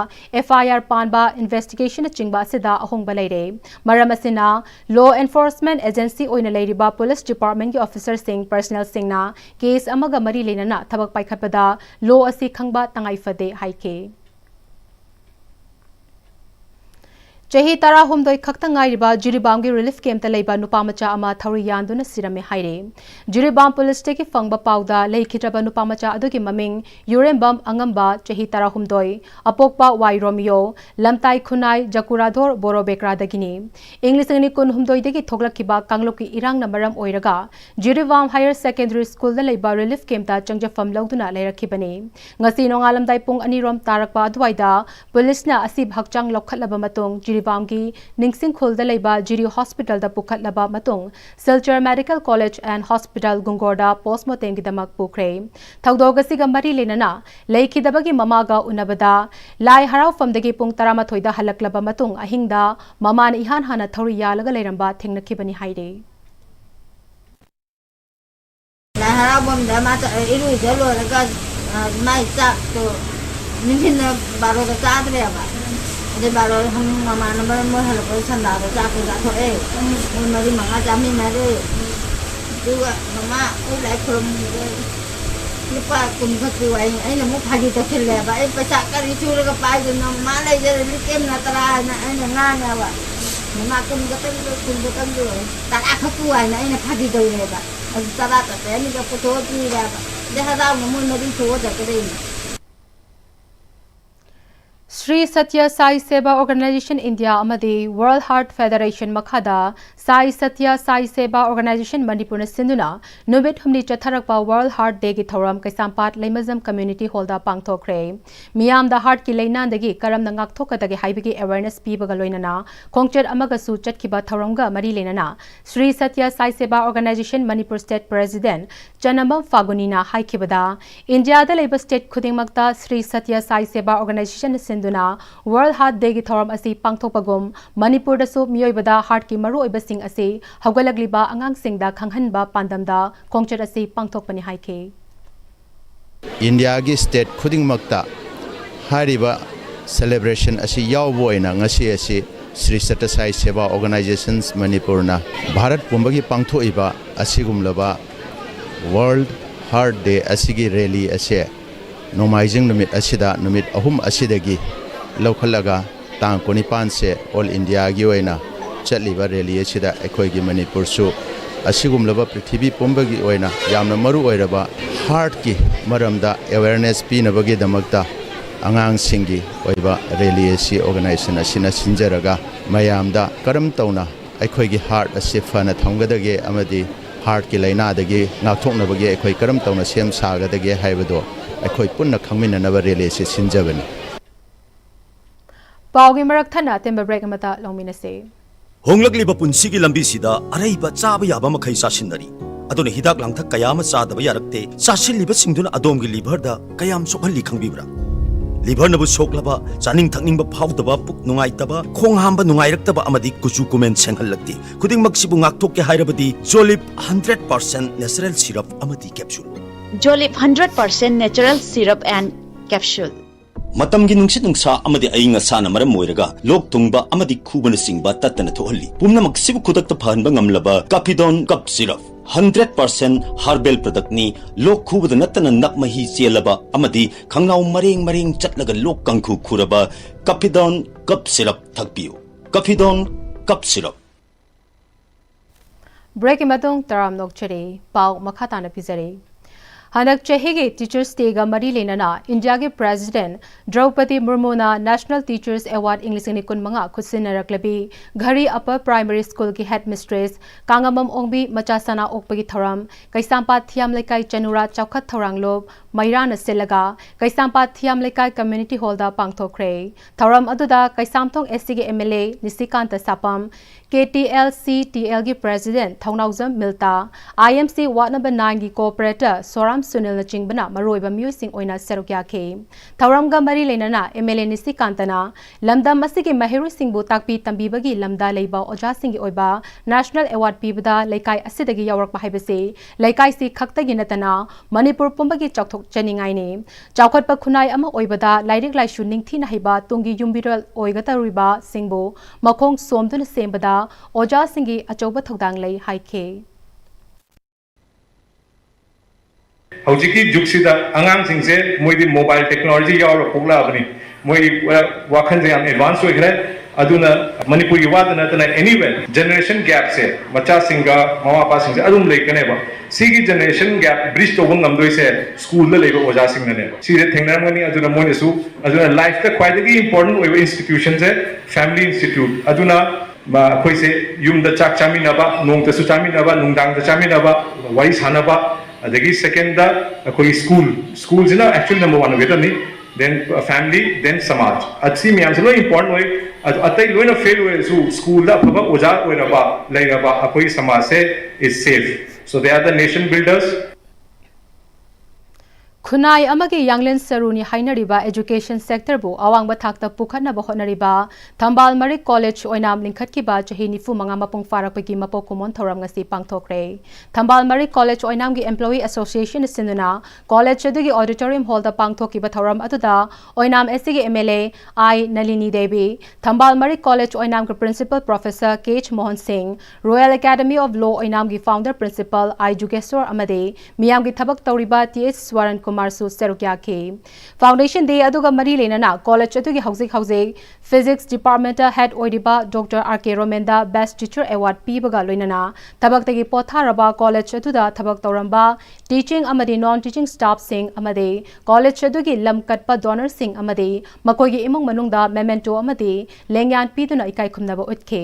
FIR panba investigation chingba sida ahongba leire maram asina law enforcement agency oina leiriba police department ki officer sing personnel sing na case amaga mari lenana thabak paikhatpada law asi khangba tangai fade haike Chahi tara humdoi khakta ngairiba Jiribam gi relief camp ta leiba nupamacha ama thori yanduna sirame haire Jiribam police teki fangba pauda leikhitaba nupamacha adugi maming Urembam angamba chahi tara humdoi apokpa wai Romeo lamtai khunai Jakuradhor Borobekra dagini English ngani kun humdoi degi thoglakiba kangloki irang na maram oiraga Jiribam Higher Secondary School da leiba relief camp ta changjafam lawduna leirakibani ngasi nongalamdai pung anirom tarakpa adwaida police na asib hakchang lokhatlaba matung Jiribamgi Ningsing Khulda leiba Jiri Hospital da pukhatlaba matung Silchar Medical College and Hospital Gungorda postmortem gi damak pukre thagdogasi ga mari lenana leikhidabagi mamaga unabada lai harau famdagi pung 13 da halaklaba matung ahingda maman ihan hana thori yalaga leiramba thengnakibani haire lai harau bom da ma iru jalo laga mai sak to ninhin baro da sadre ba de baro hum mama number mo halo ko sanda da sak da tho e mon mari manga jami na de duga mama ai lai khum lupa kum khatu ai ai na mo phagi to khille ba ai paisa kari chu ga pa de na ma lai je li kem na tara na ai na nga na ba mama kum ga tam do tara khatu ai na ai na phagi do ne ba tara ta te ni ga photo ti ba de ha da mo na di chu da ke de Sri Satya Sai Seva Organization India amadi World Heart Federation makhada Sai Satya Sai Seva Organization Manipur na sinduna nubit humni chatharakpa World Heart Day gi thoram Kaisampat Leimazam Community Hall da pangthokre miyam da heart ki leinan dagi karam na ngakthokadagi haibigi awareness pibaga loinana khongchet amaga su chatkiba thoramga mari lenana Sri Satya Sai Seva Organization Manipur State President Chanambam Fagunina haikibada India da leiba state khudingmakta Sri Satya Sai Seva Organization World Heart Day gi thoram asi pangthokpagum Manipur da su miyoibada heart ki maru oiba sing ase hawgalagliba angang sing da khanghanba pandamda khongchet asi pangthokpani haike India gi state khuding makta hariba celebration asi yawboina ngasi asi Sri Satya Sai Seva Organizations Manipur na Bharat pumbagi pangthoiba asigumlaba World Heart Day asigi rally ase nomaijing numit asida numit ahum asidagi laukhalaga tang konipan se all India gi oina ꯆꯠꯂꯤꯕ rally ꯑꯁꯤꯗ ꯑꯩꯈꯣꯏꯒꯤ ꯃꯅꯤꯄꯨꯔꯁꯨ ꯑꯁꯤꯒꯨꯝꯂꯕ ꯄ꯭ꯔꯤꯊꯤꯕꯤ ꯄꯨꯝꯕꯒꯤ ꯑꯣꯏꯅ ꯌꯥꯝꯅ ꯃꯔꯨ ꯑꯣꯏꯔꯕ ꯍꯥꯔꯠꯀꯤ ꯃꯔꯝꯗ ꯑꯦꯋꯦꯌꯔꯅꯦꯁ ꯄꯤꯅꯕꯒꯤꯗꯃꯛꯇ ꯑꯉꯥꯡꯁꯤꯡꯒꯤ ꯑꯣꯏꯕ ꯔꯦꯂꯤ ꯑꯁꯤ ꯑꯣꯔꯒꯅꯥꯏꯖꯦꯁꯟ ꯑꯁꯤꯅ ꯁꯤꯟꯖꯔꯒ ꯃꯌꯥꯝꯗ ꯀꯔꯝ ꯇꯧꯅ ꯑꯩꯈꯣꯏꯒꯤ ꯍꯥꯔꯠ ꯑꯁꯤ ꯐꯅ ꯊꯝꯒꯗꯒꯦ ꯑꯃꯗꯤ ꯍꯥꯔꯠꯀꯤ ꯂꯥꯏꯅꯥꯗꯒꯤ ꯉꯥꯛꯊꯣꯛꯅꯕꯒꯤ ꯑꯩꯈꯣꯏ ꯀꯔꯝ ꯇꯧꯅ ꯁꯦꯝ ꯁꯥꯒꯗꯒꯦ ꯍꯥꯏꯕꯗꯣ ꯑꯩꯈꯣꯏ ꯄꯨꯟꯅ ꯈꯪꯃꯤꯟꯅꯅꯕ ꯔꯦꯂꯤ ꯑꯁꯤ ꯁꯤꯟꯖꯕꯅꯤ ꯄꯥꯎꯒꯤ ꯃꯔꯛ ꯊꯟꯅ ꯇꯦꯝꯕ ꯕ꯭ꯔꯦꯛ ꯑꯃꯇ ꯂꯧꯃꯤꯟꯅꯁꯤ ꯍꯣꯡꯂꯛꯂꯤꯕ ꯄꯨꯟꯁꯤꯒꯤ ꯂꯝꯕꯤꯁꯤꯗ ꯑꯔꯩꯕ ꯆꯥꯕ ꯌꯥꯕ ꯃꯈꯩ ꯆꯥꯁꯤꯟꯅꯔꯤ ꯑꯗꯨꯅ ꯍꯤꯗꯥꯛ ꯂꯥꯡꯊꯛ ꯀꯌꯥ ꯑꯃ ꯆꯥꯗꯕ ꯌꯥꯔꯛꯇꯦ ꯆꯥꯁꯤꯜꯂꯤꯕꯁꯤꯡꯗꯨꯅ ꯑꯗꯣꯝꯒꯤ ꯂꯤꯚꯔꯗ ꯀꯌꯥꯝ ꯁꯣꯛꯍꯜꯂꯤ ꯈꯪꯕꯤꯕ꯭ꯔꯥ ꯂꯤꯚꯔꯅꯕꯨ ꯁꯣꯛꯂꯕ ꯆꯥꯅꯤꯡ ꯊꯛꯅꯤꯡꯕ ꯐꯥꯎꯗꯕ ꯄꯨꯛ ꯅꯨꯡꯉꯥꯏꯇꯕ ꯈꯣꯡ ꯍꯥꯝꯕ ꯅꯨꯡꯉꯥꯏꯔꯛꯇꯕ ꯑꯃꯗꯤ ꯀꯨꯆꯨ ꯀꯨꯃꯦꯟ ꯁꯦꯡꯍꯜꯂꯛꯇꯦ ꯈꯨꯗꯤꯡꯃꯛꯁꯤꯕꯨ ꯉꯥꯛꯊꯣꯛꯀꯦ ꯍꯥꯏꯔꯕꯗꯤ ꯖꯣꯂꯤꯞ 100% ꯅꯦꯆꯔꯦꯜ ꯁꯤꯔꯞ ꯑꯃꯗꯤ ꯀꯦꯞꯁꯨꯜ ꯖꯣꯂꯤꯞ 100% ꯅꯦꯆꯔꯦꯜ ꯁꯤꯔꯞ ꯑꯦꯟ ꯀꯦꯞꯁꯨꯜ ꯃꯇꯝꯒꯤ ꯅꯨꯡꯁꯤꯠ ꯅꯨꯡꯁꯥ ꯑꯃꯗꯤ ꯑꯏꯪ ꯑꯁꯥꯅ ꯃꯔꯝ ꯑꯣꯏꯔꯒ ꯂꯣꯛ ꯊꯨꯡꯕ ꯑꯃꯗꯤ ꯈꯨꯕꯅꯆꯤꯡꯕ ꯇꯠꯇꯅ ꯊꯣꯛꯍꯜꯂꯤ ꯄꯨꯝꯅꯃꯛꯁꯤꯕꯨ ꯈꯨꯗꯛꯇ ꯐꯍꯟꯕ ꯉꯝꯂꯕ ꯀꯥꯐꯤꯗꯣꯟ ꯀꯞ ꯁꯤꯔꯞ 100% ꯍꯥꯔꯕꯦꯜ ꯄ꯭ꯔꯗꯛꯅꯤ ꯂꯣꯛ ꯈꯨꯕꯗ ꯅꯠꯇꯅ ꯅꯞ ꯃꯍꯤ ꯆꯦꯜꯂꯕ ꯑꯃꯗꯤ ꯈꯪꯅꯥꯎ ꯃꯔꯦꯡ ꯃꯔꯦꯡ ꯆꯠꯂꯒ ꯂꯣꯛ ꯀꯪꯈꯨ ꯈꯨꯔꯕ ꯀꯥꯐꯤꯗꯣꯟ ꯀꯞ ꯁꯤꯔꯞ ꯊꯛꯄꯤꯌꯨ ꯀꯥꯐꯤꯗꯣꯟ ꯀꯞ ꯁꯤꯔꯞ ꯕ꯭ꯔꯦꯛꯀꯤ ꯃꯇꯨꯡ ꯇꯔꯥꯝ ꯅꯣꯛꯆꯔꯤ ꯄꯥꯎ ꯃꯈꯥ ꯇꯥꯅ ꯄꯤꯖꯔꯤ ꯍꯟꯗꯛ ꯆꯍꯤꯒꯤ ꯇꯤꯆꯔꯁ ꯗꯦꯒ ꯃꯔꯤ ꯂꯩꯅꯅ ꯏꯟꯗꯤꯌꯥꯒꯤ ꯄ꯭ꯔꯦꯁꯤꯗꯦꯟꯠ ꯗ꯭ꯔꯧꯄꯗꯤ ꯃꯨꯔꯃꯨꯅ ꯅꯦꯁꯅꯦꯜ ꯇꯤꯆꯔꯁ ꯑꯦꯋꯥꯔꯗ ꯏꯪ 2015 ꯈꯨꯠꯁꯤꯟꯅꯔꯛꯂꯕꯤ ꯘꯔꯤ ꯑꯄꯔ ꯄ꯭ꯔꯥꯏꯃꯥꯔꯤ ꯁ꯭ꯀꯨꯜꯒꯤ ꯍꯦꯗ ꯃꯤꯁꯇ꯭ꯔꯦꯁ ꯀꯥꯡꯉꯝꯕꯝ ꯑꯣꯡꯕꯤ ꯃꯆꯥ ꯁꯅꯥ ꯑꯣꯛꯄꯒꯤ ꯊꯧꯔꯝ ꯀꯩꯁꯥꯝꯄꯥꯠ ꯊꯤꯌꯥꯝ ꯂꯩꯀꯥꯏ ꯆꯅꯨꯔꯥ ꯆꯥꯎꯈꯠ ꯊꯧꯔꯥꯡꯂꯣꯞ ꯃꯩꯔꯥꯅ ꯁꯤꯜꯂꯒ ꯀꯩꯁꯥꯝꯄꯥꯠ ꯊꯤꯌꯥꯝ ꯂꯩꯀꯥꯏ ꯀꯝꯃ꯭ꯌꯨꯅꯤꯇꯤ ꯍꯣꯜꯗ ꯄꯥꯡꯊꯣꯛꯈ꯭ꯔꯦ ꯊꯧꯔꯝ ꯑꯗꯨꯗ ꯀꯩꯁꯥꯝꯊꯣꯡ SCꯒꯤ MLA ꯅꯤꯁꯤꯀꯥꯟꯇ ꯁꯥꯄꯝ KTLC-TLꯒꯤ ꯄ꯭ꯔꯦꯁꯤꯗꯦꯟꯠ ꯊꯧꯅꯥꯎꯖꯝ ꯃꯤꯜꯇꯥ IMC ꯋꯥꯔꯗ ꯅꯝꯕꯔ 9ꯒꯤ ꯀꯣꯑꯣꯄꯔꯦꯇꯔ ꯁꯣꯔꯥꯝ ꯁꯨꯅꯤꯜꯅꯆꯤꯡꯕꯅ ꯃꯔꯨꯑꯣꯏꯕ ꯃꯤꯑꯣꯏꯁꯤꯡ ꯑꯣꯏꯅ ꯁꯔꯨꯛ ꯌꯥꯈꯤ ꯊꯧꯔꯝꯒ ꯃꯔꯤ ꯂꯩꯅꯅ MLA ꯅꯤꯁꯤꯀꯥꯟꯇꯅ ꯂꯝꯗꯝ ꯑꯁꯤꯒꯤ ꯃꯍꯩꯔꯣꯏꯁꯤꯡꯕꯨ ꯇꯥꯛꯄꯤ ꯇꯝꯕꯤꯕꯒꯤ ꯂꯝꯗ ꯂꯩꯕ ꯑꯣꯖꯥꯁꯤꯡꯒꯤ ꯑꯣꯏꯕ ꯅꯦꯁꯅꯦꯜ ꯑꯦꯋꯥꯔꯗ ꯄꯤꯕꯗ ꯂꯩꯀꯥꯏ ꯑꯁꯤꯗꯒꯤ ꯌꯥꯎꯔꯛꯄ ꯍꯥꯏꯕꯁꯤ ꯂꯩꯀꯥꯏꯁꯤ ꯈꯛꯇꯒꯤ ꯅꯠꯇꯅ ꯃꯅꯤꯄꯨꯔ ꯄꯨꯝꯕꯒꯤ ꯆꯥꯎꯊꯣꯛꯆꯅꯤꯡꯉꯥꯏꯅꯤ ꯆꯥꯎꯈꯠꯄ ꯈꯨꯟꯅꯥꯏ ꯑꯃ ꯑꯣꯏꯕꯗ ꯂꯥꯏꯔꯤꯛ ꯂꯥꯏꯁꯨ ꯅꯤꯡꯊꯤꯅ ꯍꯩꯕ ꯇꯨꯡꯒꯤ ꯌꯨꯝꯕꯤꯔꯦꯜ ꯑꯣꯏꯒꯗꯧꯔꯤꯕꯁꯤꯡꯕꯨ ꯃꯈꯣꯡ ꯁꯣꯝꯗꯨꯅ ꯁꯦꯝꯕꯗ ꯑꯣꯖꯥꯁꯤꯡꯒꯤ ꯑꯆꯧꯕ ꯊꯧꯗꯥꯡ ꯂꯩ ꯍꯥꯏꯈꯤ ꯍꯧꯖꯤꯛꯀꯤ ꯖꯨꯒꯁꯤꯗ ꯑꯉꯥꯡꯁꯤꯡꯁꯦ ꯃꯣꯏꯗꯤ ꯃꯣꯕꯥꯏꯜ ꯇꯦꯛꯅꯣꯂꯣꯖꯤ ꯌꯥꯎꯔ ꯄꯣꯛꯂꯛꯑꯕꯅꯤ ꯃꯣꯏ ꯋꯥꯈꯜꯁꯦ ꯌꯥꯝ ꯑꯦꯗꯚꯥꯟꯁ ꯑꯣꯏꯈ꯭ꯔꯦ ꯑꯗꯨꯅ ꯃꯅꯤꯄꯨꯔꯒꯤ ꯋꯥꯗ ꯅꯠꯇꯅ ꯑꯦꯅꯤꯋꯦꯌꯔ ꯖꯦꯅꯦꯔꯦꯁꯟ ꯒꯦꯞꯁꯦ ꯃꯆꯥꯁꯤꯡꯒ ꯃꯃꯥ ꯃꯄꯥꯁꯤꯡꯁꯦ ꯑꯗꯨꯝ ꯂꯩꯒꯅꯦꯕ ꯁꯤꯒꯤ ꯖꯦꯅꯦꯔꯦꯁꯟ ꯒꯦꯞ ꯕ꯭ꯔꯤꯖ ꯇꯧꯕ ꯉꯝꯗꯣꯏꯁꯦ ꯁ꯭ꯀꯨꯜꯗ ꯂꯩꯕ ꯑꯣꯖꯥꯁꯤꯡꯅꯅꯦꯕ ꯁꯤꯁꯦ ꯊꯦꯡꯅꯔꯝꯒꯅꯤ ꯑꯗꯨꯅ ꯃꯣꯏꯅꯁꯨ ꯑꯗꯨꯅ ꯂꯥꯏꯐꯇ ꯈ꯭ꯋꯥꯏꯗꯒꯤ ꯏꯝꯄꯣꯔꯇꯦꯟ ꯑꯣꯏꯕ ꯏꯟꯁꯇꯤꯇ꯭ꯌꯨꯁꯟꯁꯦ ꯐꯦꯃꯤꯂꯤ ꯏꯟꯁꯇꯤꯇ꯭ꯌꯨꯠ ꯑꯗꯨꯅ ꯑꯩꯈꯣꯏꯁꯦ ꯌꯨꯝꯗ ꯆꯥꯛ ꯆꯥꯃꯤꯟꯅꯕ ꯅꯣꯡꯇꯁꯨ ꯆꯥꯃꯤꯟꯅꯕ ꯅꯨꯡꯗꯥꯡꯗ ꯆꯥꯃꯤꯟꯅꯕ ꯋꯥꯔꯤ ꯁꯥꯟꯅꯕ ꯑꯗꯒꯤ ꯁꯦꯀꯦꯟꯗ ꯑꯩꯈꯣꯏ ꯁ꯭ꯀꯨꯜꯁꯤꯅ ꯑꯦꯛꯆꯨअली ꯅꯝꯕꯔ 1 ꯑꯣꯏꯒꯗꯕꯅꯤ ꯗꯦꯟ ꯐꯦꯃꯤꯂꯤ ꯗꯦꯟ ꯁꯃꯥꯖ ꯑꯁꯤ ꯃꯌꯥꯝꯁꯦ ꯂꯣꯏ ꯏꯝꯄꯣꯔꯇꯦꯟ ꯑꯣꯏ ꯑꯗꯨ ꯑꯇꯩ ꯂꯣꯏꯅ ꯐꯦꯜ ꯑꯣꯏꯔꯁꯨ ꯁ꯭ꯀꯨꯜꯗ ꯑꯐꯕ ꯑꯣꯖꯥ ꯑꯣꯏꯔꯕ ꯂꯩꯔꯕ ꯑꯩꯈꯣꯏ ꯁꯃꯥꯖꯁꯦ ꯏज ꯁꯦꯐ ꯁꯣ ꯗꯦ ꯑꯥꯔ ꯗ ꯅꯦꯁꯟ ꯕꯤꯜꯗꯔꯁ ꯈꯨꯟꯅꯥꯏ ꯑꯃꯒꯤ ꯌꯥꯡꯂꯦꯟ ꯁꯔꯨꯅꯤ ꯍꯥꯏꯅꯔꯤꯕ एजुकेशन सेक्टरबु अवांग थाकता पुखꯠꯅꯕ ꯍꯣꯠꯅꯔꯤꯕ ꯊꯝꯕꯥꯜ ꯃꯔꯤꯛ ꯀꯣꯂꯦꯖ ꯑꯣꯏꯅꯥꯝ ꯂꯤꯡꯈꯠꯈꯤꯕ ꯆꯍꯤ 95 ꯃꯄꯨꯡ ꯐꯥꯔꯛꯄꯒꯤ ꯃꯄꯣꯛ ꯀꯨꯝꯑꯣꯟ ꯊꯧꯔꯝ ꯉꯁꯤ ꯄꯥꯡꯊꯣꯛꯈ꯭ꯔꯦ ꯊꯝꯕꯥꯜ ꯃꯔꯤꯛ ꯀꯣꯂꯦꯖ ꯑꯣꯏꯅꯥꯝꯒꯤ ꯑꯦꯝꯄ꯭ꯂꯣꯌꯤ ꯑꯦꯁꯣꯁꯤꯌꯦꯁꯟ ꯁꯤꯟꯗꯨꯅ ꯀꯣꯂꯦꯖ ꯑꯗꯨꯒꯤ ꯑꯣꯗꯤꯇꯣꯔꯤꯌꯝ ꯍꯣꯜꯗ ꯄꯥꯡꯊꯣꯛꯈꯤꯕ ꯊꯧꯔꯝ ꯑꯗꯨꯗ ꯑꯣꯏꯅꯥꯝ SCꯒꯤ MLA I Nalini Devi Thambal Marik college ꯑꯣꯏꯅꯥꯝꯒꯤ principal professor KH Mohan Singh royal academy of law ꯑꯣꯏꯅꯥꯝꯒꯤ founder principal I Jugeswar amade ꯃꯤꯌꯥꯝꯒꯤ ꯊꯕꯛ ꯇꯧꯔꯤꯕ TH Swaran Kumar su ꯁꯔꯨꯛ फाउंडेशन डे अदुगा मरी लेना कॉलेज अदुगी हौजिक फिजिक्स डिपार्टमेंट हेड ओइरिबा डॉक्टर RK रोमेंदा बेस्ट टीचर अवार्ड पीबगा लोइनना थबक्तगी पोथारबा कॉलेज अदुदा थबक तौरंबा टीचिंग अमदी नॉन टीचिंग स्टाफ सिंग अमदे कॉलेज अदुगी लम कटपा डोनर सिंग अमदे मकोगी इमुंग मनुंगदा मेमेंटो अमदे लेंग्यान पीदुना इकाई खुमनबा उतखे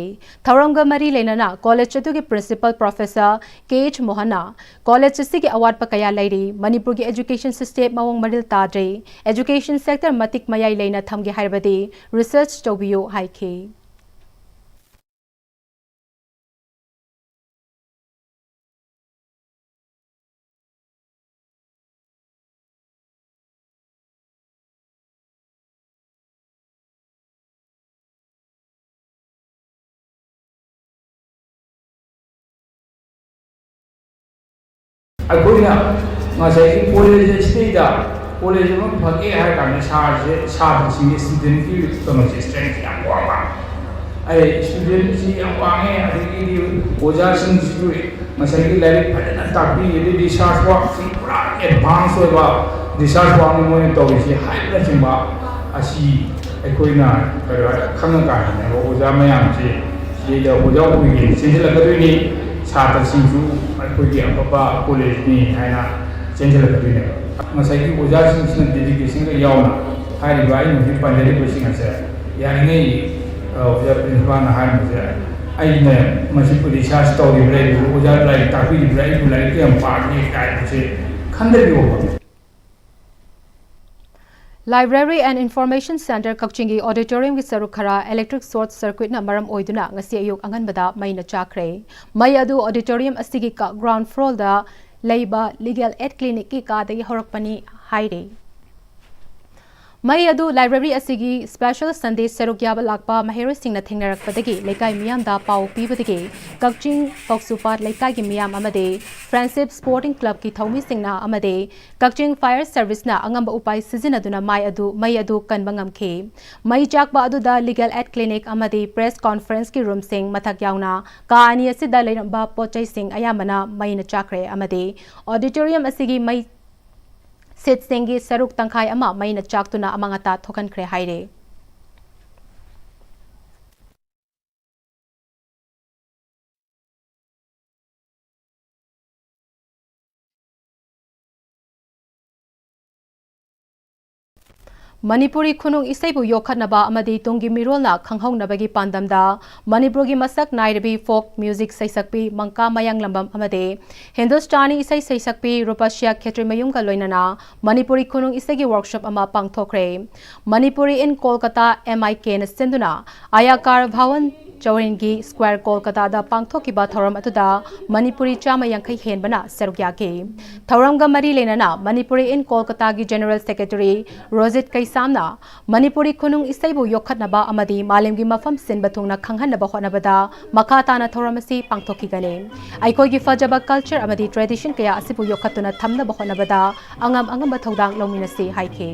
थौरंगा मरी लेना कॉलेज अदुगी प्रिंसिपल प्रोफेसर KH मोहना कॉलेज सिगी अवार्ड पकया लैरी मणिपुर की एजुकेशन सिस्टम मवंग मरिल तादे एजुकेशन सेक्टर मतिक मयाई लेना थमगे हाइबदे रिसर्च तौबियो हाइखे अखोइना मासाई कॉलेज स्टेजा कॉलेज में फगे है काने साजे साधसिंग स्टूडेंट की कमसे strength yam Vanga I student सी याम वांगे अदिगी ओजा सिंग सिटु मासाई लाइक फदना ताकि यदि रिसर्च वर्क सिंग पूरा एडवांस होबा रिसर्च वर्क में तौसी हाइला सिंबा असि अखोइना खंगा काने ओजा मयाम से ꯁꯤꯗ ꯑꯣꯖꯥ ꯑꯣꯏꯒꯦ ꯆꯦꯟꯁꯤꯜꯂꯛꯀꯗꯣꯏꯅꯤ ꯁꯥꯇ꯭ꯔꯁꯤꯡꯁꯨ ꯑꯩꯈꯣꯏꯒꯤ ꯑꯐꯕ ꯀꯣꯂꯦꯖꯅꯤ ꯍꯥꯏꯅ ꯆꯦꯟꯁꯤꯜꯂꯛꯀꯗꯣꯏꯅꯦꯕ ꯉꯁꯥꯏꯒꯤ ꯑꯣꯖꯥꯁꯤꯡꯁꯤꯅ ꯗꯦꯗꯤꯀꯦꯁꯟꯒ ꯌꯥꯎꯅ ꯍꯥꯏꯔꯤꯕ ꯑꯩꯅ ꯍꯧꯖꯤꯛ ꯄꯟꯖꯔꯤꯕꯁꯤꯡ ꯑꯁꯦ ꯌꯥꯔꯤꯉꯩ ꯑꯣꯖꯥ ꯄ꯭ꯔꯤꯟꯁꯤꯄꯥꯜꯅ ꯍꯥꯏꯔꯤꯕꯁꯦ ꯑꯩꯅ ꯃꯁꯤꯕꯨ ꯔꯤꯁꯥꯔꯁ ꯇꯧꯔꯤꯕ꯭ꯔꯥ ꯑꯩꯕꯨ ꯑꯣꯖꯥ ꯂꯥꯏꯔꯤꯛ ꯇꯥꯛꯄꯤꯔꯤꯕ꯭ꯔꯥ ꯑꯩꯕꯨ ꯂꯥꯏꯔꯤꯛ ꯀꯌꯥꯝ ꯄꯥꯒꯦ ꯀꯥꯏꯕꯁꯦ ꯈꯟꯗꯕꯤꯌꯣꯕ Library and Information Center Kakchingi Auditorium ki saruk khara electric short circuit na maram oiduna ngasi ayuk anganbada maina chakre mai adu auditorium asigi ka ground floor da leiba legal aid clinic ki ka dagi horakpani haire mai adu library asigi special Sunday saruk yaba lakpa mahero singna thengnarakpadagi lekai miyam da pau pibadagi Kakching Poksupat lekai gi miyam amade Friendship Sporting Club ki thomi singna amade Kakching Fire Service na angamba upai sizinaduna mai adu kanbangam khe mai chakba adu da legal aid clinic amade press conference ki room sing mathak yauna ka ani asida leiramba pochai sing ayamana mai na chakre amade auditorium asigi mai Sit Singi Saruk Tangkai ama mai na chaktuna amangata thokan kre haire Manipuri khunung isaibu yokhatnaba amadi tungi mirolna khanghaunabagi pandamda Manipurgi masak nairabi folk music saisakpi mangka mayang lambam amade Hindustani isai saisakpi Rupasya Khetri mayum ka loinana Manipuri khunung isagi workshop ama pangthokre Manipuri in Kolkata MIK na senduna Ayakar Bhawan Chauringi Square Kolkata da pangthokiba thoram atuda Manipuri chama yankai henbana serukyake thoramga mari lenana Manipuri in Kolkata gi General Secretary Rosit Kaisamna Manipuri khunung isaibu yokhatnaba amadi malemgi mafam sinbathungna khanghanaba honabada makhatana thoramasi pangthokigane aikogi fajaba culture amadi tradition kaya asibu yokhatuna thamnaba honabada angamba thodang lominasi haike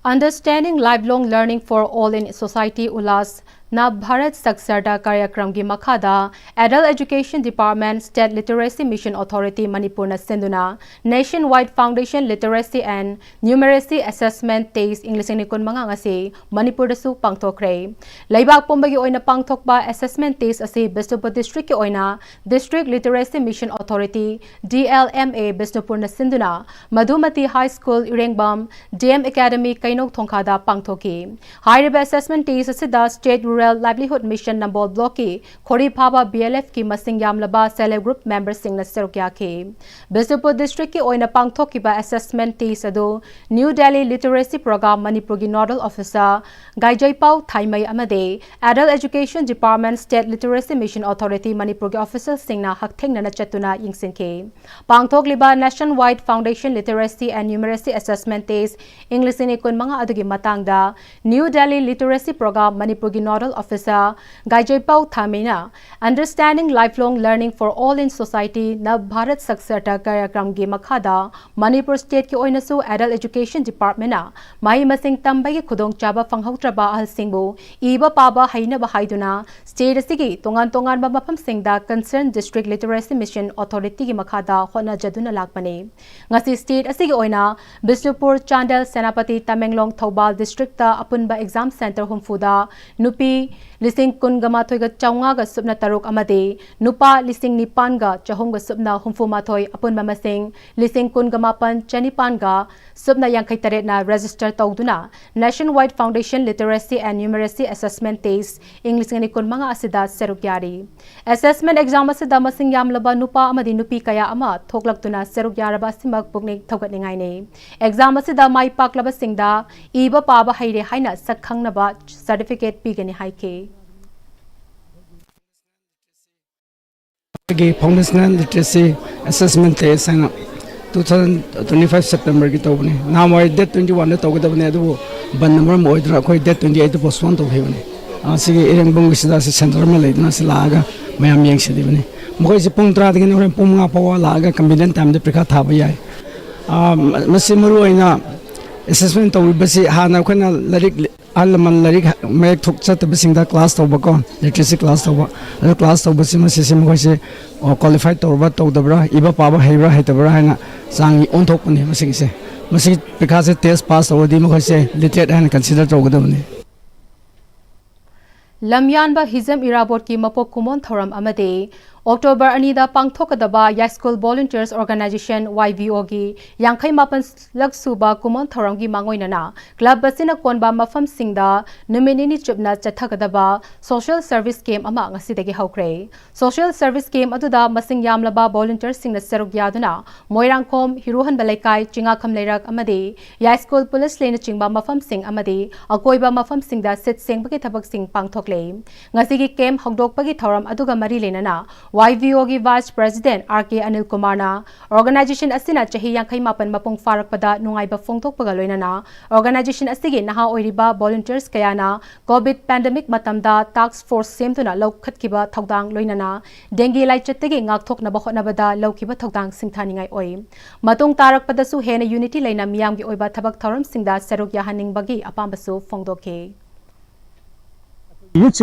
Understanding lifelong learning for all in society ulas na Bharat Saksarta Karyakram gi makhada Adult Education Department State Literacy Mission Authority Manipur na senduna Nationwide Foundation Literacy and Numeracy Assessment Test English ni kun mga ngasi Manipur dasu pangthokre laibak pombagi oina pangthokba assessment test asi Bisnupur district ki oina District Literacy Mission Authority DLMA Bisnupur na senduna Madhumati High School Irengbam DM Academy kainok thongkhada pangthoki higher assessment test asida State Rural Livelihood Mission Nambol Block ki Khori Phaba BLF ki masing yamlaba self group members sing na serukya ki Bisnupur district ki oina pangthokiba assessment test adu New Delhi Literacy Program Manipur gi Nodal Officer Gaijaipaw Thaimai amade Adult Education Department State Literacy Mission Authority Manipur gi official sing na hakthengna na chatuna yingsinke pangthokliba Nationwide Foundation Literacy and Numeracy Assessment Test English ni kun mga adugi matangda New Delhi Literacy Program Manipur gi Nodal Officer Gaijaipaw Thamina Understanding Lifelong Learning for All in Society na Bharat Saksarta Karyakram gi makhada Manipur State ki oinasu Adult Education Department na mahi masing tambay ki khudong chaba fanghautraba ahalsingbu iba paba haina ba haiduna state asigi tongan ba mafam singda concerned District Literacy Mission Authority gi makhada hona jaduna lakpane ngasi state asigi oina Bisnupur Chandel Senapati Tamenglong Thoubal District ta apunba exam center humfuda nupi lising kun gama thoiga chaunga ga subna taruk amade nupa lising nipan ga chahong ga subna humfuma thoi apun mamasing lising kun gama pan chanipan ga subna yankhai taret na register tawduna Nationwide Foundation Literacy and Numeracy Assessment Test English ngani kun mga asida serukyari assessment exam asida masing yamlaba nupa amadi nupi kaya ama thoklaktuna serukyaraba simak puknik thogatningai ne exam asida mai paklaba singda iba paba haire haina sakhangnaba certificate pigani haike Foundational Literacy Assessment Test 2025 September ki tawne na moi date 21 da tawgadabne adu ban number moi dra khoi date 28 da postpone tawhebne asigi irengbong sida se center ma leidna se laga mayam yeng se dibne moi se pung tra dingin ore pung nga pawa laga convenient time de prikha thaba yai masimaru aina assessment tawbasi hana khona larik alaman larik mek thok chat bisingda class toba ko literacy class toba class toba sima system ko se qualified torba todabra iba paba hebra hetabra hana sang on thok pani masing se masing because test pass awdi mo ko se literate and consider togadabni lamyanba hizam irabot ki mapok kumon thoram amade October anida pangthokadaba ya school volunteers organization YVO gi yangkhai mapan laksuba kumon thoram gi mangoinana club basina konba mafam singda numinini chupna chathagadaba social service game ama ngasidagi hawkre social service game aduda masing yamlaba volunteers singna serugyaduna moirangkhom hiruhan balaikai chinga khamleirak amade ya school police lane chingba mafam sing amade akoiba mafam singda sit sengbagi thabak sing pangthokle ngasigi game hogdokpagi thoram aduga mari lenana YVO gi Vice President RK Anil Kumarna organization asina chahi yangkhai mapan mapung farakpada nungaiba phongthokpaga loinana organization asigi naha oiriba volunteers kayana COVID pandemic matamda task force semtuna lokhatkiba thogdang loinana dengue laichattagi ngakthoknaba hotnabada lokhiba thogdang singthaningai oi matung tarakpadasu hena unity leina miyamgi oiba thabak thoram singda saruk yahaningbagi apambasu phongdokhe youth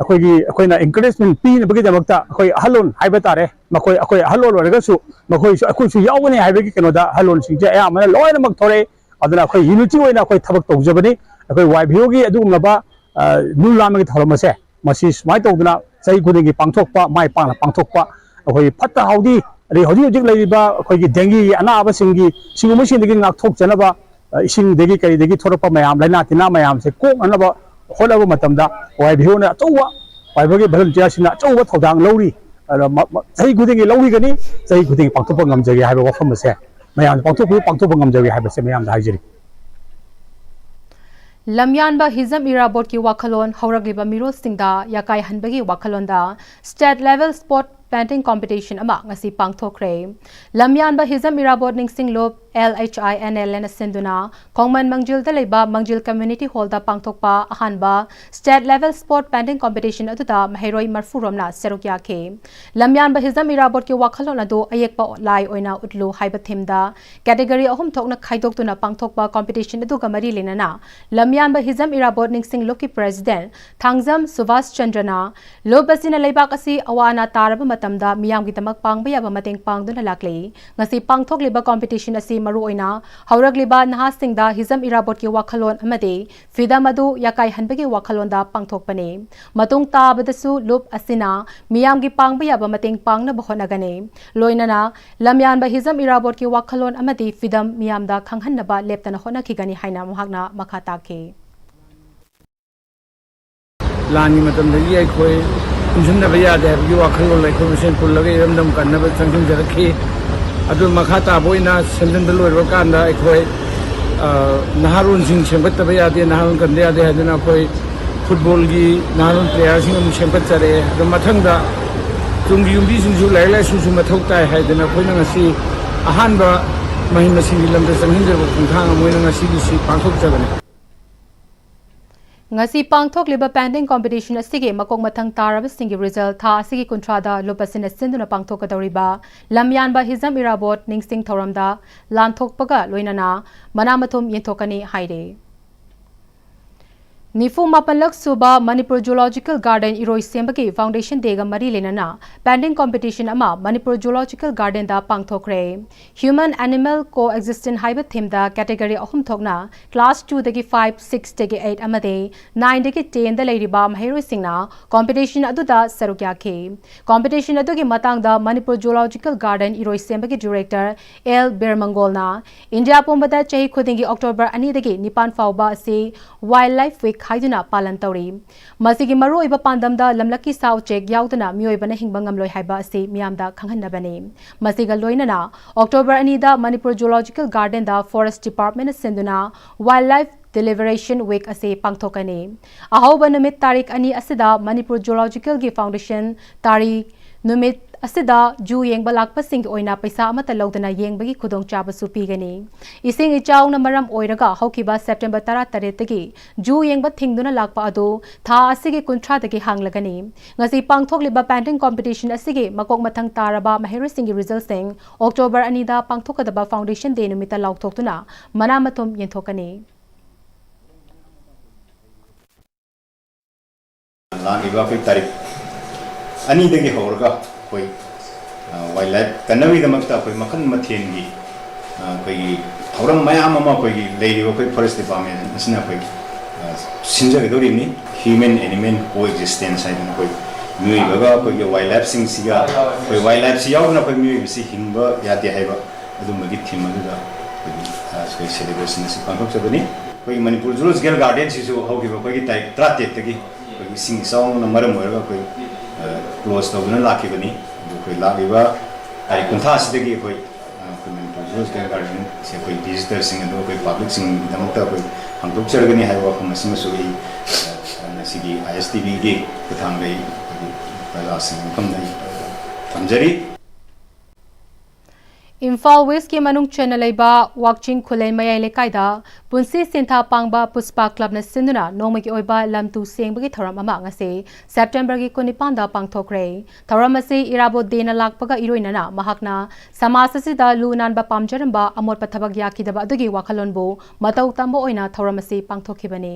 अखोना encouragement पीनबगीदमक्ता अखोई हलोन हाइबा तारे मखोई अखोई हलोन ओरगसु मखोई अखोइसु यावने हाइबगी कनोदा हलोन सिंजे अयामना लोयनमक थोरे अदना अखोई unity ओइना अखोई थबक तौजबनी अखोई वाइभियोगी अदुगमबा नुलामगी थरमसे मसी स्माइ तौदना सही खुदिंगी पांथोकपा माइ पांगना पांथोकपा अखोई फत्ता हाउदी अरे हजि हजि लैबा अखोई डेंगी अनाबा सिंगी सिंगुमसिंदगी नाकथोक जनबा इसिंगदगी करिदगी थोरपा मयाम लाइना तिना मयाम से कोकनबा होलाबा मतमदा वाइभियोना अचौवा वाइभगी भलंटियर्सना अचौवा थौदांग लौरी सही खुदिंगी लौरीगनी सही खुदिंगी पांथोकपा ngamjagi हाइबा वफम से मयाम पांथोकपा ngamjagi हाइबसे मयाम हाइजरी lamyanba hizam irabot ki wakhalon hauragliba miro singda yakai hanbagi wakhalonda state level sport painting competition ama ngasi pangthokre lamyanba hizam irabot ningsing lob LHINL na senduna Kongman Mangjil da leiba Mangjil Community Hall da pangthokpa ahanba state level sport painting competition aduda maheroi marfuromna serukya ke lamyanba hizam irabot ki wakhalon adu ayekpa lai oina utlu haiba themda category ahum thokna khaidoktuna pangthokpa competition aduga mari lenana lamyanba hizam irabot ningsing loki president Thangjam Subhas Chandrana lobasina leibak asi awana taraba matamda miyamgi tamak pangba yaba mateng pangduna lakle ngasi pangthokliba competition asi maru oina hauragliba nahasingda hizam irabot ki wakhalon amade fidam adu yakai hanbagi wakhalonda pangthokpane matung tabadasu lup asina miyamgi pangba yaba mateng pangna bahonagane loinana lamyanba hizam irabot ki wakhalon amade fidam miyamda khanghanaba leptana honakigani haina muhakna makhata ke lani matamdagi aikoi unjunna bayade bi wakhalon laikoi mesen pullage ramdam kannaba sangjung jarakhi adu makhata boina sendin da loirwa kanda aikoi naharun sing sembat bayade naharun kande ade hadina koi football gi naharun player sing sembat chare adu mathangda tunggi yumbi sing su lailai su mathok tai hadina koina ngasi ahanba mahim sing lamda sanghinjar bo khangthang moina ngasi gi si pangthok jabane ngasi pangthokliba painting competition asige makok mathang tarab singi result tha asigi kuntrada lopasina sinduna pangthokadoriba lamyanba hizam irabot ningsing thoramda lanthokpaga loinana manamathum yenthokani haire Nifu Mapalak Suba Manipur Zoological Garden Iroi Sembaki Foundation Dega Mari Lenana Painting Competition Ama Manipur Zoological Garden da Pangthokre Human Animal Coexistence Haiba Theme da Category Ahum Thokna Class 2 dagi 5 6 dagi 8 amade 9 dagi 10 da leiriba mahiroi singna competition aduda sarukya ke competition adugi matang da Manipur Zoological Garden Iroi Sembaki Director L Bermangolna India Pombada chahi khudingi October 2 dagi Nipan Fauba ase Wildlife Week haiduna palan tawri masigi maru iba pandamda lamlaki sau chek yaudana mioibana hingbangam loi haiba ase miyamda khanghanabane masiga loinana October 2 da Manipur Zoological Garden da Forest Department senduna Wildlife Deliberation Week ase pangthokane ahoba numit tarik ani asida Manipur Zoological gi Foundation tarik numit asida ju yengba lakpasing oina paisa amata lodana yengbagi khudong chaba su pigani ising ichau na maram oiraga hokiba September 13 tagi ju yengba thingduna lakpa adu tha asige kuntra dagi hanglagani ngasi pangthokliba painting competition asige makok mathang taraba mahero singi result sing October 2 da pangthokadaba Foundation Day numita laukthokuna manamathum yenthokani लागिबा कोई तारीख अनि दगी होरगा कोई wild life कन्नवी दमकता कोई मखन मथेनगी कोई हौरम मयाम अमा कोई लेरिबा कोई forest department असना कोई सिंजगदोरिनी ह्यूमन एनिमल कोएक्जिस्टेंस है कोई म्यूइबगा कोई वाइल्ड लाइफ सिंग सिगा कोई वाइल्ड लाइफ सियावना कोई म्यूइब सि हिंबा यादे हाइबा अदुमगी थीम अदुदा कोई सेलिब्रेशन से पांथोकजबनी कोई मणिपुर जूलॉजिकल गार्डन सिसु हौगिबा कोई तारीख 33 तगी कोई सिंग साउंग मरम होरगा कोई क्लोज तौबना लाखिबनी कोई लागिबा तारीख 29 सिदगी कोई मणिपुर जूलॉजिकल गार्डन से कोई विजिटर सिंग अदो कोई पब्लिक सिंग दमकता कोई हांगदोकजरगनी हाइबा वफम सिमसुगी नसिगी ISTV गी कथांगै प्रजासिंग मफमनै थमजरी इम्फाल वेस्ट के मनुंग चेनलैबा वाकचिंग खुलेन मयाय लेकाइदा पुंसी सिंथा पांगबा पुष्पा क्लब न सिंदुना नोमगी ओइबा लमतु सेंबगी थरम अमा ngase सेप्टेम्बर की 19 दा पांगथोकरे थरम असे इराबो देना लाकपगा इरोइनना महाकना समाज असिदा लुनानबा पामजरंबा अमोट पथबग याकिदबा अदुगी वाखलोनबो मतौ तंबो ओइना थरम असे पांगथोखिबनी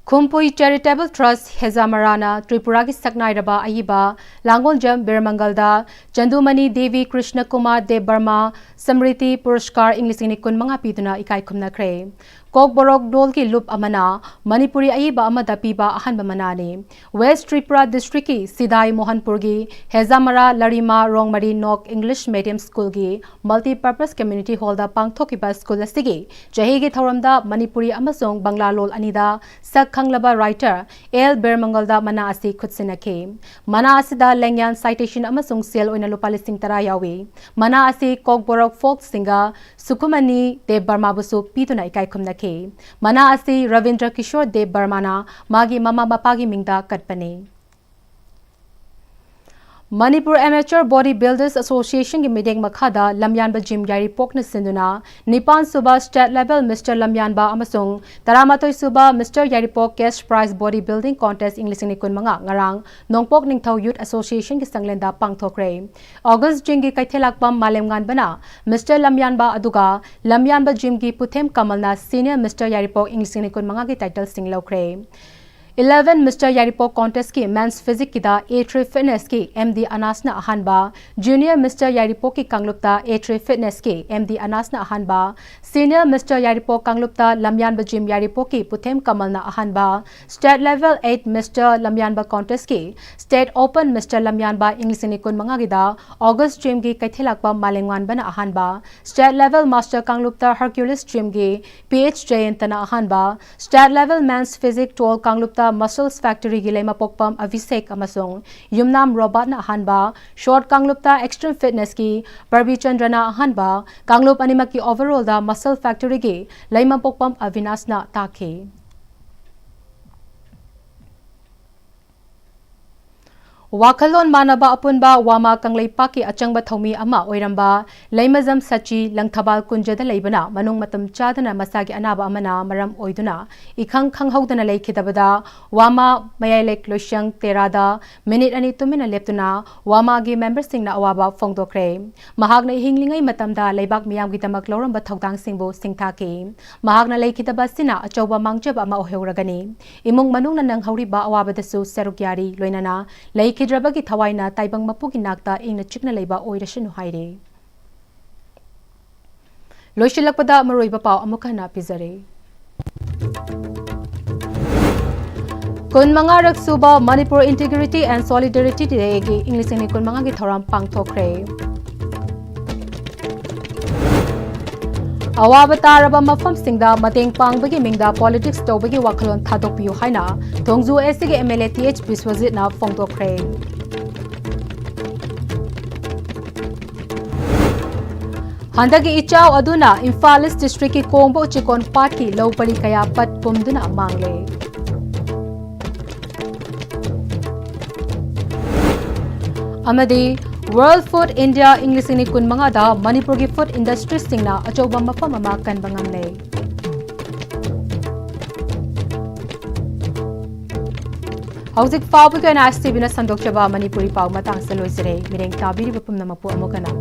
खुमपुई चैरिटेबल ट्रस्ट हेजामराना त्रिपुरा की सकनाइरबा अयिबा लांगोलजम बिरमंगलदा चंदुमणि देवी कृष्ण कुमार देव वर्मा समृद्धि पुरस्कार इंग्लिश कुनमंगा पीदुना इकाई खुमनख्रे कोक बोरोक डोल की लुप अमना मणिपुरी अयिबा अमदा पीबा अहनब मनाने वेस्ट त्रिपुरा डिस्ट्रिक्ट की सिदाई मोहनपुर की हेजामरा लरिमा रोंगमरी नोक इंग्लिश मीडियम स्कूल की मल्टीपर्पज कम्युनिटी हॉल दा पांगथोकिबा स्कूल असिगी चही की थौरमदा मणिपुरी अमसोंग बंगला लोल अनिदा सक खंगलबा राइटर एल बिरमंगलदा मना असि खुदसिनखे मना असिदा लेंग्यान साइटेशन अमसोंग सेल ओइना लुपा लिसिंग तरा यावी मना असि कोक बोरोक फोक सिंगा सुकुमनी देव वर्मा बुसु पीतुना इकाई खुमनखे मना असि रविंद्र किशोर देव बर्माना मागी ममा बापागी मिंगदा कटपने Manipur amateur body builders association की मीटिंग मखादा लमयानबा जिम यारी पोकन सिंदुना निपान सुबा स्टेट लेवल मिस्टर लमयानबा अमसोंग तरामातोय सुबा mister Yairipok cash prize body building contest English कुनमंगा ngarang Nongpok Ningthou youth association की संगलेंदा पांगथोकरे अगस्त जिम की कैथेलाकपम मालेमगान बना मिस्टर लमयानबा अदुगा लमयानबा जिम की पुथेम कमलना सीनियर मिस्टर यारीपोक इंग्लिश कुनमंगा की टाइटल सिंग लौखरे 11 मिस्टर यारीपोक कॉन्टेस्ट की मेंस फिजिक की A3 फिटनेस की MD अनासना अहानबा जूनियर मिस्टर यारीपोक की कांगलुप्ता A3 फिटनेस की MD अनासना अहानबा सीनियर मिस्टर यारीपोक कांगलुप्ता लमयानबा जिम यारीपोक की पुथेम कमलना अहानबा स्टेट लेवल 8 मिस्टर लमयानबा कॉन्टेस्ट की स्टेट ओपन मिस्टर लमयानबा इंग्लिश कुनमंगा की अगस्त जिम की कैथेलाकपा मालेंगवान बना अहानबा स्टेट लेवल मास्टर कांगलुप्ता हर्क्यूलिस जिम की PH जयंतना अहानबा स्टेट लेवल मेंस फिजिक टोल कांगलुप्ता मसल्स फैक्ट्री की लेमा पोकपम अभिषेक अमसोंग युमनाम रोबात ना अहानबा शॉर्ट कांगलुप्ता एक्सट्रीम फिटनेस की परबी चंद्रना अहानबा कांगलुप अनिमक की ओवरऑल दा मसल फैक्ट्री की लेमा पोकपम अविनाश ना ताखे वाखलोन मानबा अपुनबा वामा कंगलेपा की अचंग थौमी अमा ओइरंबा लेमजम सची लंगथबाल कुंजद लेबना मनुंग मतम चादना मसागी अनाबा अमना मरम ओइदुना इखंग खंगहौदना लेखिदबदा वामा मयालेक लोशंग तेरादा मिनिट अनि तुमिना लेप्तुना वामागी मेंबर सिंगना अवाबा फोंगदोखरे महागना हिंगलिंगै मतमदा लेबाक मियामगी दमक लौरंबा थौदांग सिंगबो सिंगथाके महागना लेखिदबा सिना अचौबा मांगजब अमा ओहेउरगनी इमुंग मनुंगना नंगहौरिबा अवाबदसु सेरुक्यारी लोइनना खिद्रबगी थवाइना ताइबंग मपुगी नाकता इंगना चिकना लेबा ओइरसनु हाइरे लोइशिलकपदा मरोइबा पाव अमुखना पिजरे कुनमंगा रक्सुबा Manipur integrity and solidarity day की इंग्लिश नि कुनमंगा की थोराम पांगथोखरे अवाबतारबा मफम सिंगदा मतेंग पांगबगी मिंगदा पॉलिटिक्स तौबगी वाखलोन थादोकपियो हाइना थोंगजु एससी के MLA TH बिस्वजित ना फोंगदोखरे हंदगी इचाव अदुना इम्फाल ईस्ट डिस्ट्रिक्ट की कोंबो चिकोन पाट की लौपरी कया पट पुमदुना मांगले अमदी वर्ल्ड फूड इंडिया इंग्लिश नि कुनमंगा दा मणिपुर की फूड इंडस्ट्री सिंगना अचौबा मफम अमा कनबंगमले हौजिक फावबगन ISTV ना संदोकचबा मणिपुरी पाव मतंग सलोइसरे मिरेंग ताबिरी बपुम नमपु अमोकना